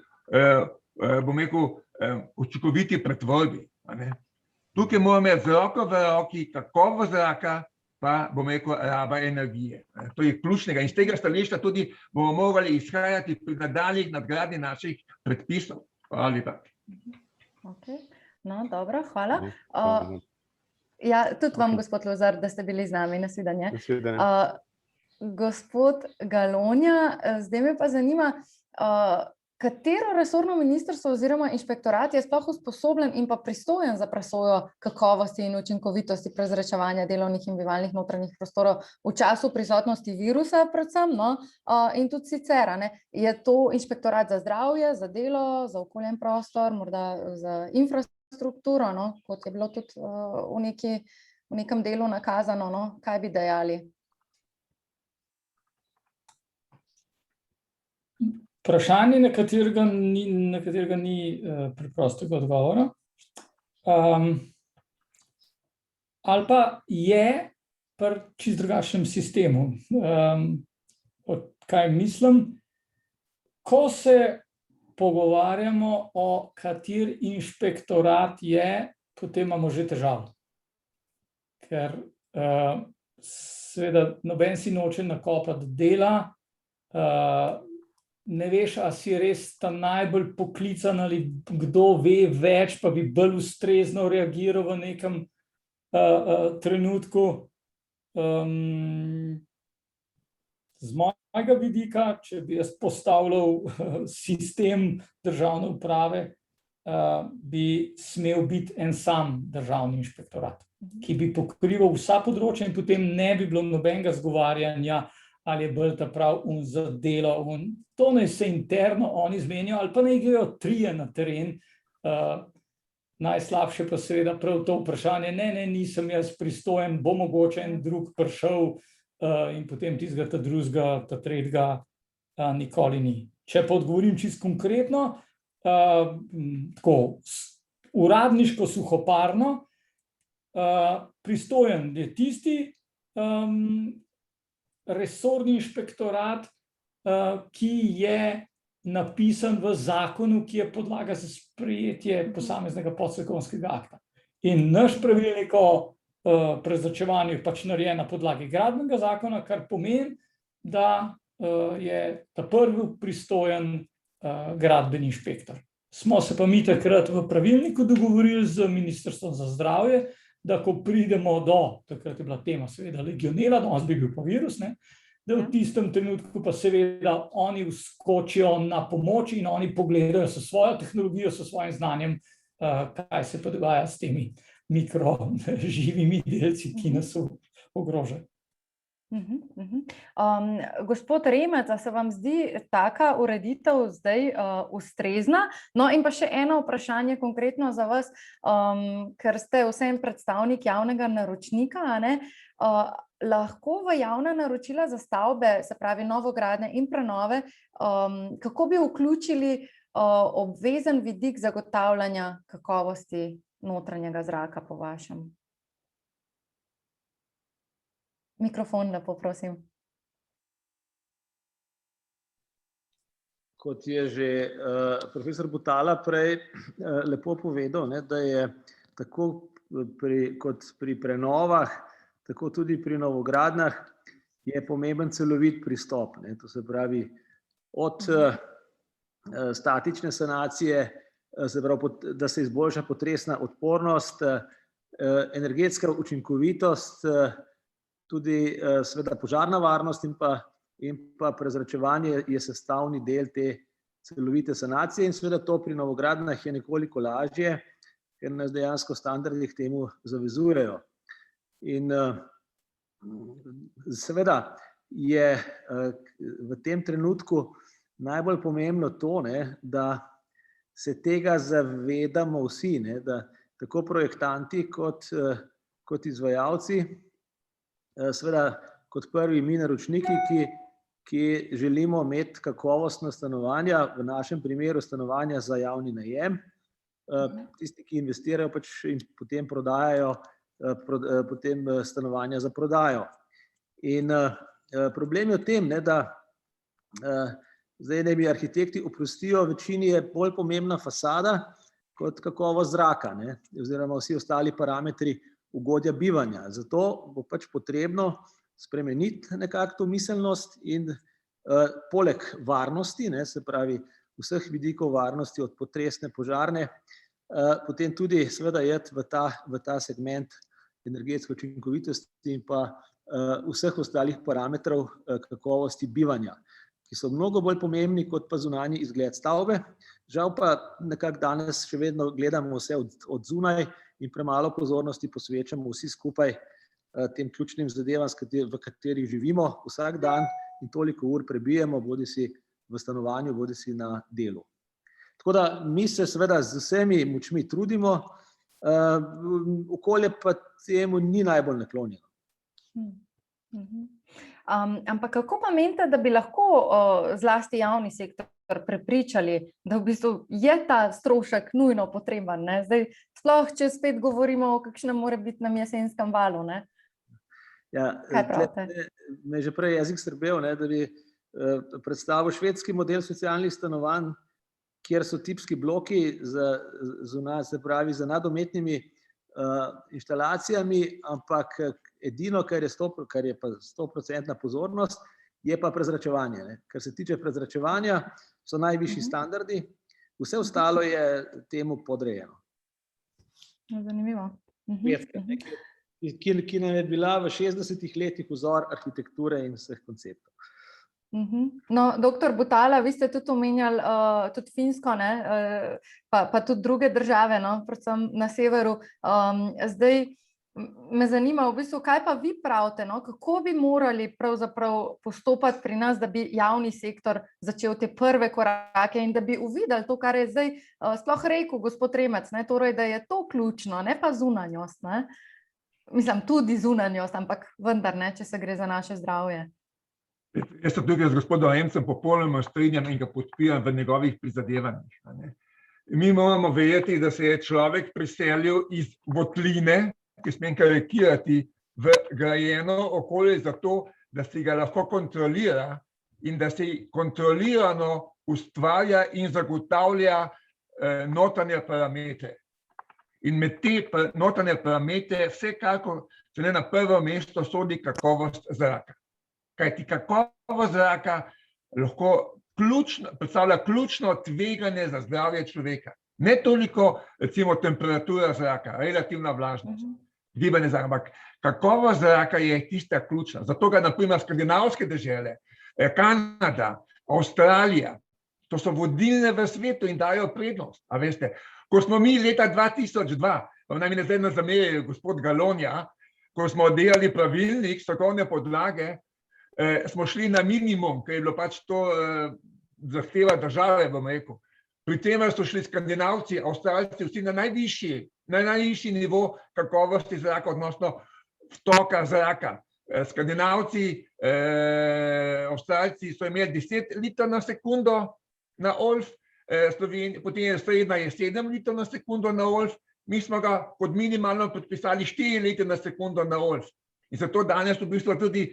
bom rekel učinkoviti pretvorbi. Tukaj moramo imeti z roko v roki kakovost zraka, pa bom rekel raba energije. To je ključnega in z tega stališča tudi bomo morali izhajati pri nadaljnjih nadgradnji naših predpisov. Hvala lepa. No, dobro, hvala. Ja, tudi vam, gospod Luzar, da ste bili z nami. Nasvidenje. Gospod Galonja, zdaj me pa zanima, katero resorno ministrstvo oziroma inšpektorat je sploh usposobljen in pa pristojen za presojo kakovosti in učinkovitosti prezračevanja delovnih in bivalnih notranjih prostorov v času prisotnosti virusa predvsem, no, in tudi sicer, je to inšpektorat za zdravje, za delo, za okolje in prostor, morda za infrastrukturo, no, kot je bilo tudi v nekem delu nakazano, no, kaj bi dejali? Vprašanje, na katerega ni preprostega odgovora. Ali pa je pri čisto drugačnem sistemu. Kaj mislim? Ko se pogovarjamo o kater inšpektorat je, potem imamo že težavo. Ker seveda noben si noče nakopati dela, ne veš, a si res tam najbolj poklican ali kdo ve več, pa bi bolj ustrezno reagiral v nekem trenutku. Z mojega vidika, če bi jaz postavljal sistem državne uprave, bi smel biti en sam državni inšpektorat, ki bi pokrival vsa področja in potem ne bi bilo nobenega zgovarjanja, ali je bolj ta prav za delo. To naj se interno oni zmenijo, ali pa naj grejo trije na teren. Najslabše pa seveda prav to vprašanje, ne, nisem jaz pristojen, bo mogoče en drug prišel in potem tistega, ta drugega, ta tretjega nikoli ni. Če pa odgovorim čisto konkretno, tako uradniško suhoparno, pristojen je tisti resorni inšpektorat, ki je napisan v zakonu, ki je podlaga za sprejetje posameznega podzakonskega akta. In naš pravilnik o prezračevanju je pač narejen na podlagi gradbenega zakona, kar pomeni, da je ta prvi pristojen gradbeni inšpektor. Smo se pa mi takrat v pravilniku dogovorili z Ministrstvom za zdravje, da ko pridemo do, takrat je bila tema seveda legionela, danes bi bil pa virus, ne, da v tistem trenutku pa seveda oni vskočijo na pomoč in oni pogledajo s svojo tehnologijo, s svojim znanjem, kaj se pa dogaja s temi mikroživimi delci, ki nas ogrožajo. Gospod Remec, a se vam zdi taka ureditev zdaj ustrezna? No in pa še eno vprašanje konkretno za vas, ker ste vsem predstavnik javnega naročnika, a ne? Lahko v javna naročila za stavbe, se pravi novogradnje in prenove, kako bi vključili obvezen vidik zagotavljanja kakovosti notranjega zraka po vašem? Mikrofon, lepo prosim. Kot je že profesor Butala prej lepo povedal, ne, da je tako kot pri prenovah, tako tudi pri novogradnjah je pomemben celovit pristop. Ne, to se pravi od statične sanacije, se pravi, da se izboljša potresna odpornost, energetska učinkovitost, tudi seveda požarna varnost in pa prezračevanje je sestavni del te celovite sanacije in seveda to pri novogradnjah je nekoliko lažje, ker nas dejansko standardi k temu zavezujejo. In seveda je v tem trenutku najbolj pomembno to, ne, da se tega zavedamo vsi, ne, da tako projektanti kot izvajalci, seveda kot prvi mi naročniki, ki želimo imeti kakovostna stanovanja, v našem primeru stanovanja za javni najem, tisti, ki investirajo pač in potem prodajajo potem stanovanja za prodajo. In problem je v tem, ne, da zdaj naj mi arhitekti oprostijo, večini je bolj pomembna fasada kot kakovost zraka, ne, oziroma vsi ostali parametri ugodja bivanja. Zato bo pač potrebno spremeniti nekako to miselnost in poleg varnosti, ne, se pravi vseh vidikov varnosti od potresne, požarne, potem tudi seveda iti v ta segment energetske učinkovitosti in pa vseh ostalih parametrov kakovosti bivanja, ki so mnogo bolj pomembni kot pa zunanji izgled stavbe. Žal pa nekako danes še vedno gledamo vse od zunaj in premalo pozornosti posvečamo vsi skupaj tem ključnim zadevam, v katerih živimo vsak dan in toliko ur prebijemo, bodisi v stanovanju, bodisi na delu. Tako da mi se seveda z vsemi močmi trudimo, okolje pa temu ni najbolj naklonjeno. Ampak kako pa menite, da bi lahko zlasti javni sektor prepričali, da v bistvu je ta strošek nujno potreben, ne? Zdaj, sploh, če spet govorimo o kakšnem morebitnem jesenskem valu, ne? Ja, kaj pravite? me že prej jezik srbel, ne, da bi predstavil švedski model socialnih stanovanj, kjer so tipski bloki se pravi za nadometnimi inštalacijami, ampak edino, kar je pa 100% pozornost, je pa prezračevanje, ne. Kar se tiče prezračevanja, so najvišji standardi, vse ostalo je temu podrejeno. Zanimivo. Ki nam je bila v 60-ih letih vzor arhitekture in vseh konceptov. No, doktor Butala, vi ste tudi omenjali tudi Finsko, ne, pa tudi druge države, no, predvsem na severu. Zdaj me zanima v bistvu, kaj pa vi pravite, no, kako bi morali pravzaprav postopati pri nas, da bi javni sektor začel te prve korake in da bi uvideli to, kar je zdaj sploh rekel gospod Remec, ne, torej, da je to ključno, ne pa zunanjost, ne. Mislim, tudi zunanjost, ampak vendar ne, če se gre za naše zdravje. Jaz se tukaj z gospodom Remcem popolnoma strinjam in ga podpiram v njegovih prizadevanjih. Mi moramo vedeti, da se je človek priselil iz votline, ki smem karikirati, v grajeno okolje zato, da si ga lahko kontrolira in da si kontrolirano ustvarja in zagotavlja notranje parametre. In med te notranje parametre vsekakor se ne na prvo mesto sodi kakovost zraka. Kajti kakovost zraka lahko predstavlja ključno tveganje za zdravje človeka. Ne toliko, recimo, temperatura zraka, relativna vlažnost, gibanje zraka, ampak kakovost zraka je tista ključna. Zato ga, na primer, skandinavske dežele, Kanada, Avstralija, to so vodilne v svetu in dajo prednost. A veste, ko smo mi leta 2002, naj mi ne zdaj zameri gospod Galonja, ko smo delali pravilnik strokovne podlage, smo šli na minimum, ker je bilo pač to zahteva države, bom rekel. Pri tem so šli Skandinavci, Avstralci, vsi na najvišji nivo kakovosti zraka, odnosno vtoka zraka. Skandinavci, Avstralci so imeli 10 litrov na sekundo na OLF, potem je srednja 7 litrov na sekundo na OLF, mi smo ga kot minimalno podpisali 4 litre na sekundo na OLF. In zato danes v bistvu tudi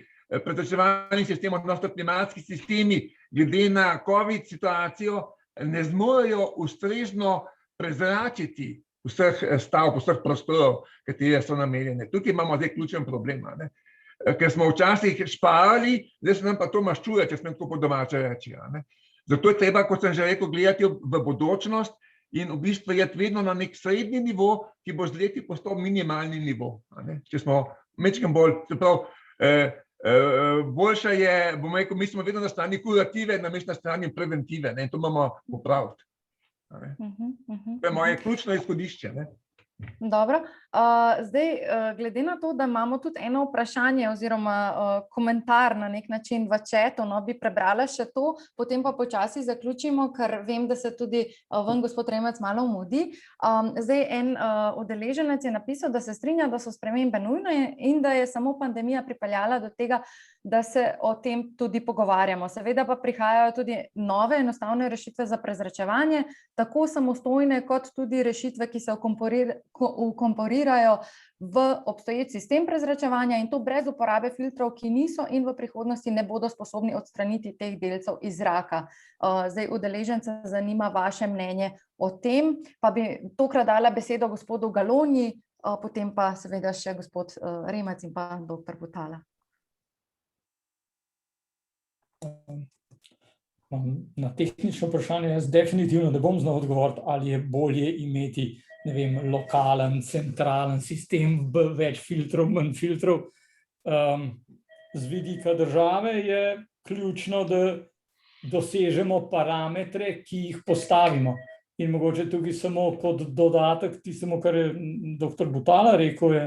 prezračevalni sistem, odnosno klimatski sistemi, glede na COVID situacijo, ne zmorejo ustrezno prezračiti vseh stavb, vseh prostorov, katere so namenjene. Tukaj imamo zdaj ključen problem, ker smo včasih šparali, zdaj se nam pa to maščuje, če smo tako po domače reči. Zato je treba, kot sem že rekel, gledati v bodočnost in v bistvu je vedno na nek srednji nivo, ki bo z leti postal minimalni nivo. Če smo mečkim bolj, boljše je, bomo rekel, mi smo vedno na strani kurative, namesto na strani preventive, in to moramo popraviti. To je moje ključno izhodišče. Dobro. Zdaj, glede na to, da imamo tudi eno vprašanje oziroma komentar na nek način v chatu, bi prebrala še to, potem pa počasi zaključimo, ker vem, da se tudi ven gospod Remec malo mudi. Zdaj, en udeleženec je napisal, da se strinja, da so spremembe nujne in da je samo pandemija pripeljala do tega, da se o tem tudi pogovarjamo. Seveda pa prihajajo tudi nove enostavne rešitve za prezračevanje, tako samostojne kot tudi rešitve, ki se vkomponirajo v obstoječ sistem prezračevanja in to brez uporabe filtrov, ki niso in v prihodnosti ne bodo sposobni odstraniti teh delcev iz zraka. Zdaj, udeležence zanima vaše mnenje o tem, pa bi tokrat dala besedo gospodu Galonji, potem pa seveda še gospod Remec in pa doktor Butala. Na tehnično vprašanje jaz definitivno ne bom znal odgovoriti, ali je bolje imeti, ne vem, lokalen, centralen sistem, več filtrov, manj filtrov. Z vidika države je ključno, da dosežemo parametre, ki jih postavimo. In mogoče tukaj samo kot dodatek tistemu, kar je doktor Butala rekel, je,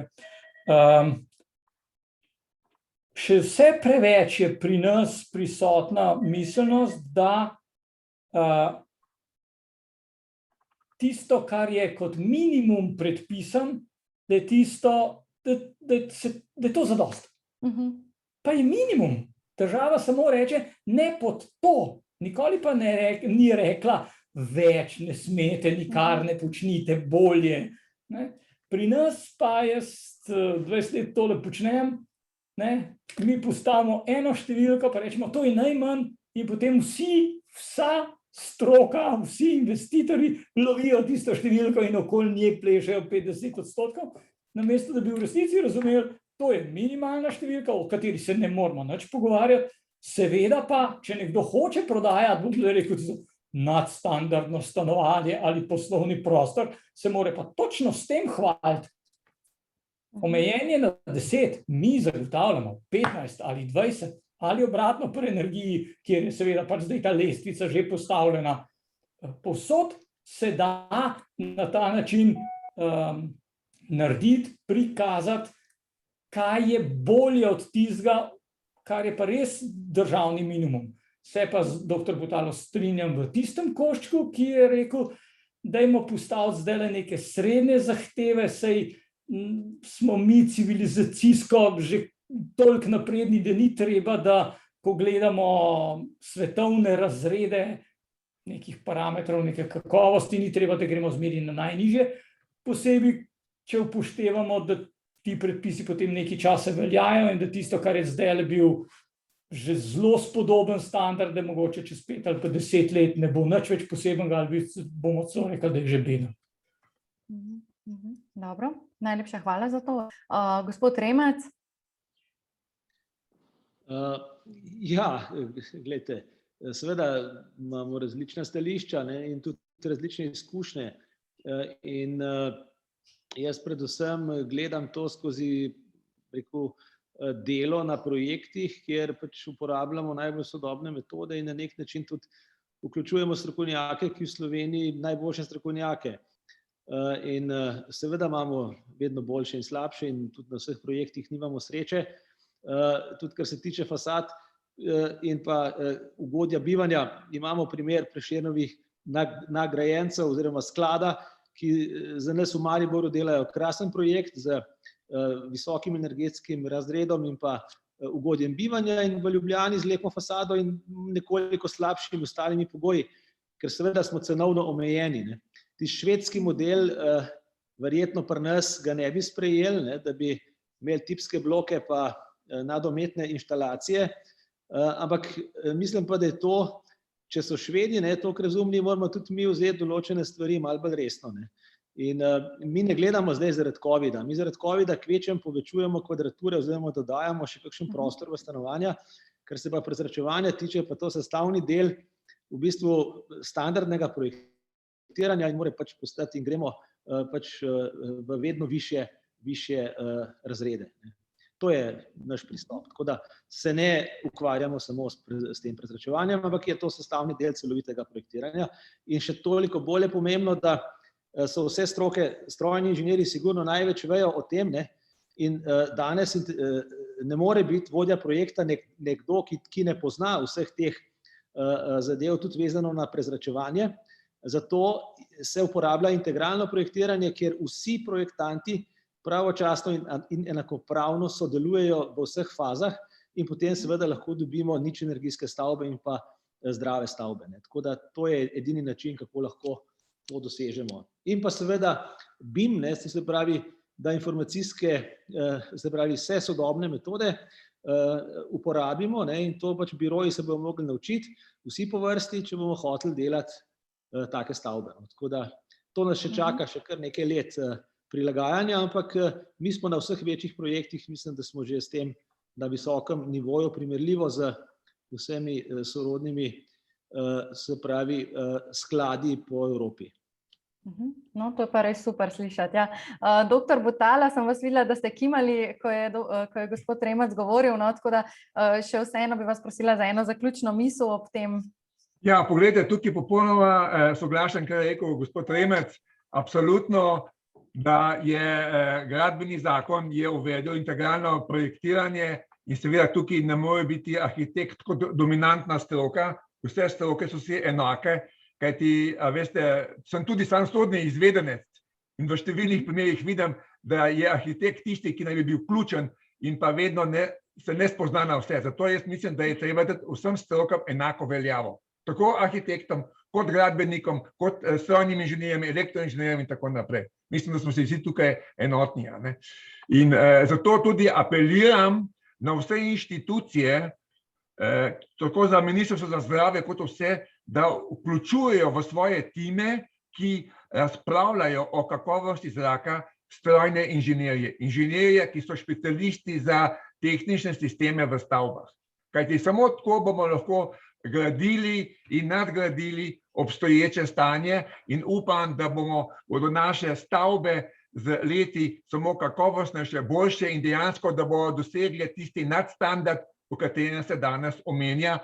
še vse preveč je pri nas prisotna miselnost, da tisto, kar je kot minimum predpisan, da je tisto, da je to zadosti. Pa je minimum. Država samo reče, ne pod to. Nikoli pa ni rekla, več ne smete, nikar ne počnite bolje. Pri nas pa jaz 20 let tole počnem, mi postavimo eno številko, pa rečemo, to je najmanj in potem vsa stroka, vsi investitorji lovijo tisto številko in okoli nje plešejo 50%, namesto da bi v resnici razumeli, to je minimalna številka, o kateri se ne moramo nič pogovarjati, seveda pa, če nekdo hoče prodajati, bom tudi rekel, nadstandardno stanovanje ali poslovni prostor, se mora pa točno s tem hvaliti. Omejenje na 10, mi zagotavljamo 15 ali 20 ali obratno pri energiji, kjer je seveda pač zdaj ta lestvica že postavljena. Povsod se da na ta način narediti, prikazati, kaj je bolje od tistega, kar je pa res državni minimum. Se pa z dr. Butalo strinjam v tistem koščku, ki je rekel, dajmo postaviti zdaj neke srednje zahteve, saj smo mi civilizacijsko že toliko napredni, da ni treba, da ko gledamo svetovne razrede nekih parametrov, neke kakovosti, ni treba, da gremo zmeri na najnižje, posebej, če upoštevamo, da ti predpisi potem nekaj časa veljajo in da tisto, kar je zdaj bil že zelo spodoben standard, da mogoče čez 5 ali pa 10 let ne bo nič več posebenega ali bomo celo rekli, da je že beden. Dobro, najlepša hvala za to. Gospod Remec? Ja, gledajte, Seveda imamo različna stališča, ne, in tudi različne izkušnje. In jaz predvsem gledam to skozi delo na projektih, kjer pač uporabljamo najbolj sodobne metode in na nek način tudi vključujemo strokovnjake, ki v Sloveniji najboljše strokovnjake. In seveda imamo vedno boljše in slabše in tudi na vseh projektih nimamo sreče. Tudi kar se tiče fasad in pa ugodja bivanja, imamo primer Prešernovih nagrajencev oziroma sklada, ki za nas v Mariboru delajo krasen projekt z visokim energetskim razredom in pa ugodjem bivanja, in v Ljubljani z lepo fasado in nekoliko slabšimi ostalimi pogoji, ker seveda smo cenovno omejeni, ne. Tisti švedski model verjetno pri nas ga ne bi sprejeli, ne, da bi imeli tipske bloke pa nadometne inštalacije, ampak mislim pa, da je to, če so Švedi toliko razumni, moramo tudi mi vzeti določene stvari malo bolj resno, ne. In mi ne gledamo zdaj zaradi covida, mi zaradi covida kvečjem povečujemo kvadrature oziroma dodajamo še kakšen prostor v stanovanja, kar se pa prezračevanja tiče, pa to sestavni del v bistvu standardnega projektiranja in mora pač postati in gremo pač v vedno višje razrede. To je naš pristop, tako da se ne ukvarjamo samo s tem prezračevanjem, ampak je to sestavni del celovitega projektiranja. In še toliko bolj je pomembno, da so vse stroke, strojni inženirji sigurno največ vejo o tem, ne? In danes ne more biti vodja projekta nekdo, ki ne pozna vseh teh zadev, tudi vezano na prezračevanje. Zato se uporablja integralno projektiranje, kjer vsi projektanti pravočasno in enakopravno sodelujejo v vseh fazah in potem seveda lahko dobimo nič energijske stavbe in pa zdrave stavbe, ne. Tako da to je edini način, kako lahko to dosežemo. In pa seveda BIM, ne, se pravi, da informacijske, se pravi, vse sodobne metode uporabimo, ne, in to pač biroji se bomo mogli naučiti, vsi po vrsti, če bomo hoteli delati take stavbe. Tako da to nas še čaka še kar nekaj let prilagajanja, ampak mi smo na vseh večjih projektih, mislim, da smo že s tem na visokem nivoju, primerljivo z vsemi sorodnimi, se pravi, skladi po Evropi. No, to je pa res super slišati, ja. Doktor Butala, sem vas videla, da ste kimali, ko je gospod Remec govoril, no, tako da še vseeno bi vas prosila za eno zaključno misel ob tem. Ja, poglejte, tukaj popolnoma soglašam, kar je rekel gospod Remec, absolutno, da je gradbeni zakon je uvedel integralno projektiranje in seveda tukaj ne more biti arhitekt kot dominantna stroka, vse stroke so si enake, kajti, veste, sem tudi sam sodni izvedenec in v številnih primerih vidim, da je arhitekt tisti, ki naj bi bil vključen in pa vedno se ne spozna na vse. Zato jaz mislim, da je treba dati vsem strokam enako veljavo. Tako arhitektom, kot gradbenikom, kot strojnim inženirjem, elektroinženirjem in tako naprej. Mislim, da smo se vsi tukaj enotni. Ne? In zato tudi apeliram na vse inštitucije, tako za Ministrstvo za zdravje, kot vse, da vključujejo v svoje time, ki razpravljajo o kakovosti zraka, strojne inženirje. Inženirje, ki so specialisti za tehnične sisteme v stavbah. Kajti samo tako bomo lahko gradili in nadgradili obstoječe stanje in upam, da bodo naše stavbe z leti samo kakovostnejše, boljše in dejansko, da bodo dosegli tisti nadstandard, v katerem se danes omenja,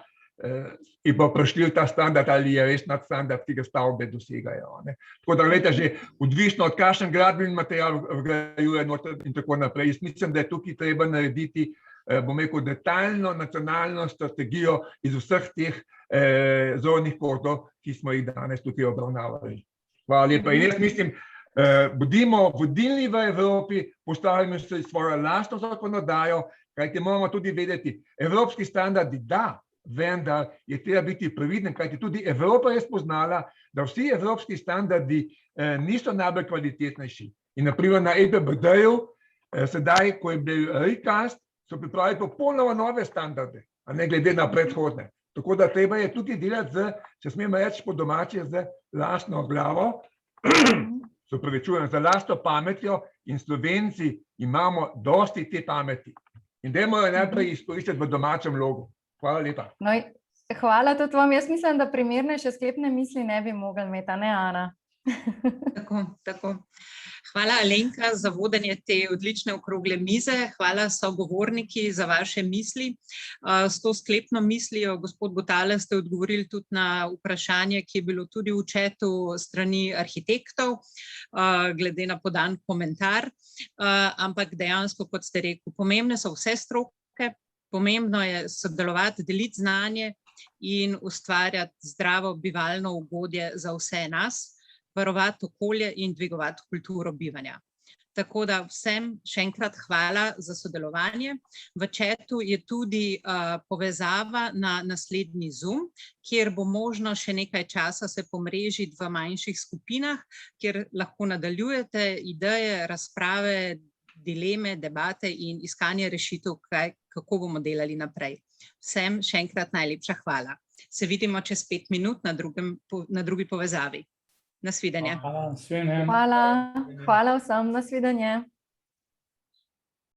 in bo prišli ta standard, ali je res nadstandard, ki ga stavbe dosegajo. Ne. Tako da, gledajte, že odvisno od kakšen gradbeni material vgrajuje noter in tako naprej. Jaz mislim, da je tukaj treba narediti, bom rekel, detaljno nacionalno strategijo iz vseh teh zornih kotov, ki smo jih danes tukaj obravnavali. Hvala lepa. In jaz mislim, bodimo vodilni v Evropi, postavimo se svojo lastno zakonodajo, kajti moramo tudi vedeti, evropski standardi da, vendar je treba biti previden, kajti tudi Evropa je spoznala, da vsi evropski standardi niso najbolj kvalitetnejši. In naprimer na EBBD-ju, sedaj, ko je bil recast, so pripravili popolnoma nove standarde, a ne glede na predhodne. Tako da treba je tudi delati z, če smemo reči po domače, z lastno glavo, se opravičujem, z lastno pametjo in Slovenci imamo dosti te pameti. In dajmo jo najprej izkoristiti v domačem logu. Hvala lepa. No, Hvala tudi vam. Jaz mislim, da primernejše sklepne misli ne bi mogli imeti, a ne, Ana? Tako. Hvala, Alenka, za vodenje te odlične okrogle mize. Hvala sogovorniki za vaše misli. S to sklepno mislijo, gospod Butala, ste odgovorili tudi na vprašanje, ki je bilo tudi v chatu strani arhitektov, glede na podan komentar. Ampak dejansko, kot ste rekel, pomembne so vse stroke, pomembno je sodelovati, deliti znanje in ustvarjati zdravo bivalno ugodje za vse nas, varovati okolje in dvigovati kulturo bivanja. Tako da vsem še enkrat hvala za sodelovanje. V chatu je tudi povezava na naslednji Zoom, kjer bo možno še nekaj časa se pomrežiti v manjših skupinah, kjer lahko nadaljujete ideje, razprave, dileme, debate in iskanje rešitev, kako bomo delali naprej. Vsem še enkrat najlepša hvala. Se vidimo čez 5 minut na drugi povezavi. Nasvidenje. Hvala, nasvidenje. Hvala vsem, nasvidenje.